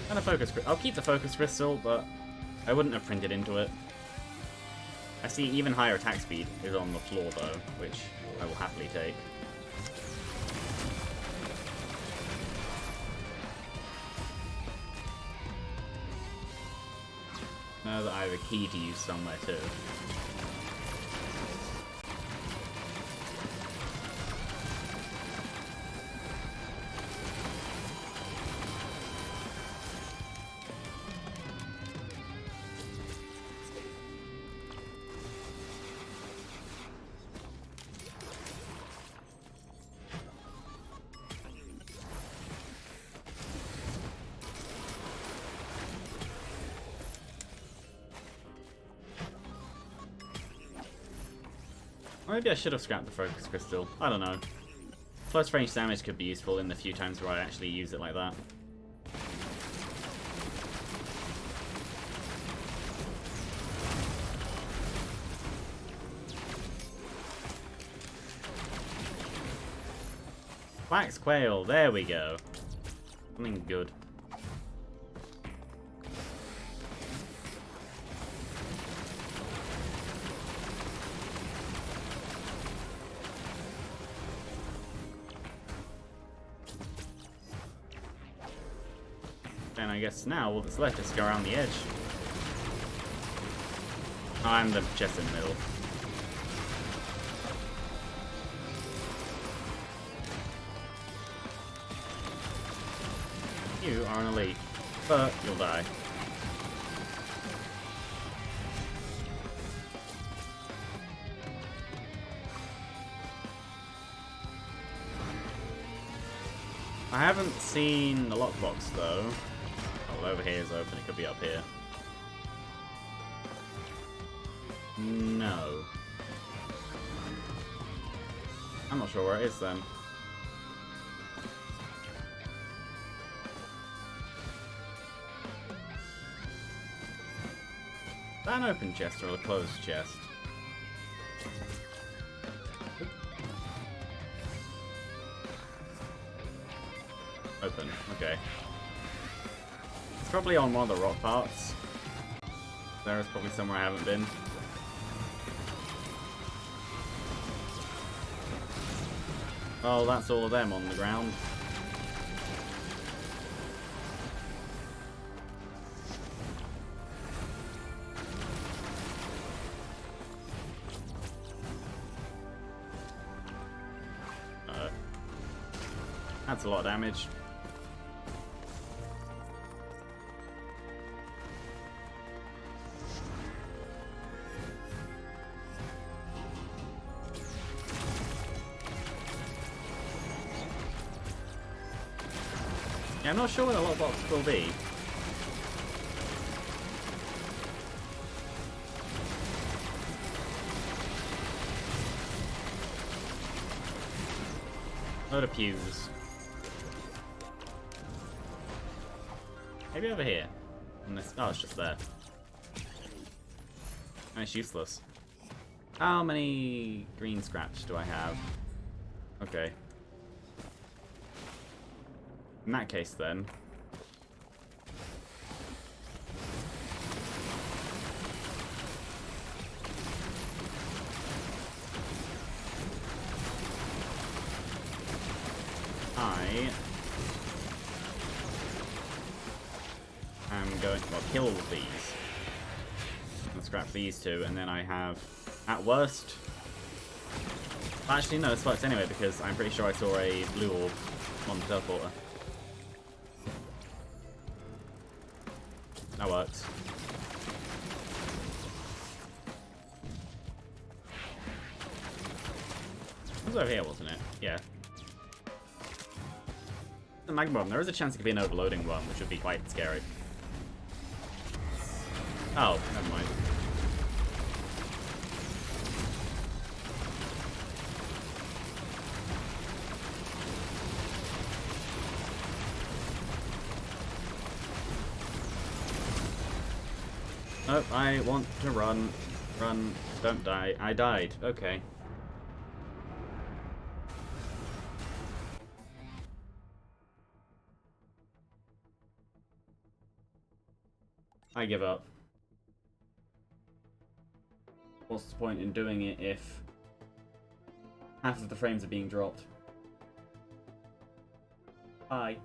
And a focus crystal. I'll keep the focus crystal, but I wouldn't have printed into it. I see even higher attack speed is on the floor though, which I will happily take. Now that I have a key to use somewhere too. Or maybe I should have scrapped the focus crystal. I don't know. Close range damage could be useful in the few times where I actually use it like that. Wax Quail, there we go. Something good. And I guess now all that's left is to go around the edge. Oh, and the chest in the middle. You are an elite, but you'll die. I haven't seen the lockbox though. Oh, over here is open. It could be up here. No. I'm not sure where it is then. Is that an open chest or a closed chest? Open, okay. It's probably on one of the rock parts. There is probably somewhere I haven't been. Oh, that's all of them on the ground. That's a lot of damage. Yeah, I'm not sure where the lockbox will be. Load of pews. Maybe over here. On this. Oh, it's just there. And it's useless. How many green scraps do I have? Okay. In that case, then. I'm going to kill these. And scrap these two, and then I have, at worst... Actually, no, this works anyway, because I'm pretty sure I saw a blue orb on the teleporter. That works. It was over here, wasn't it? Yeah. The magma bomb. There is a chance it could be an overloading one, which would be quite scary. Oh, never mind. Oh, I want to run. Run. Don't die. I died. Okay. I give up. What's the point in doing it if half of the frames are being dropped? Bye.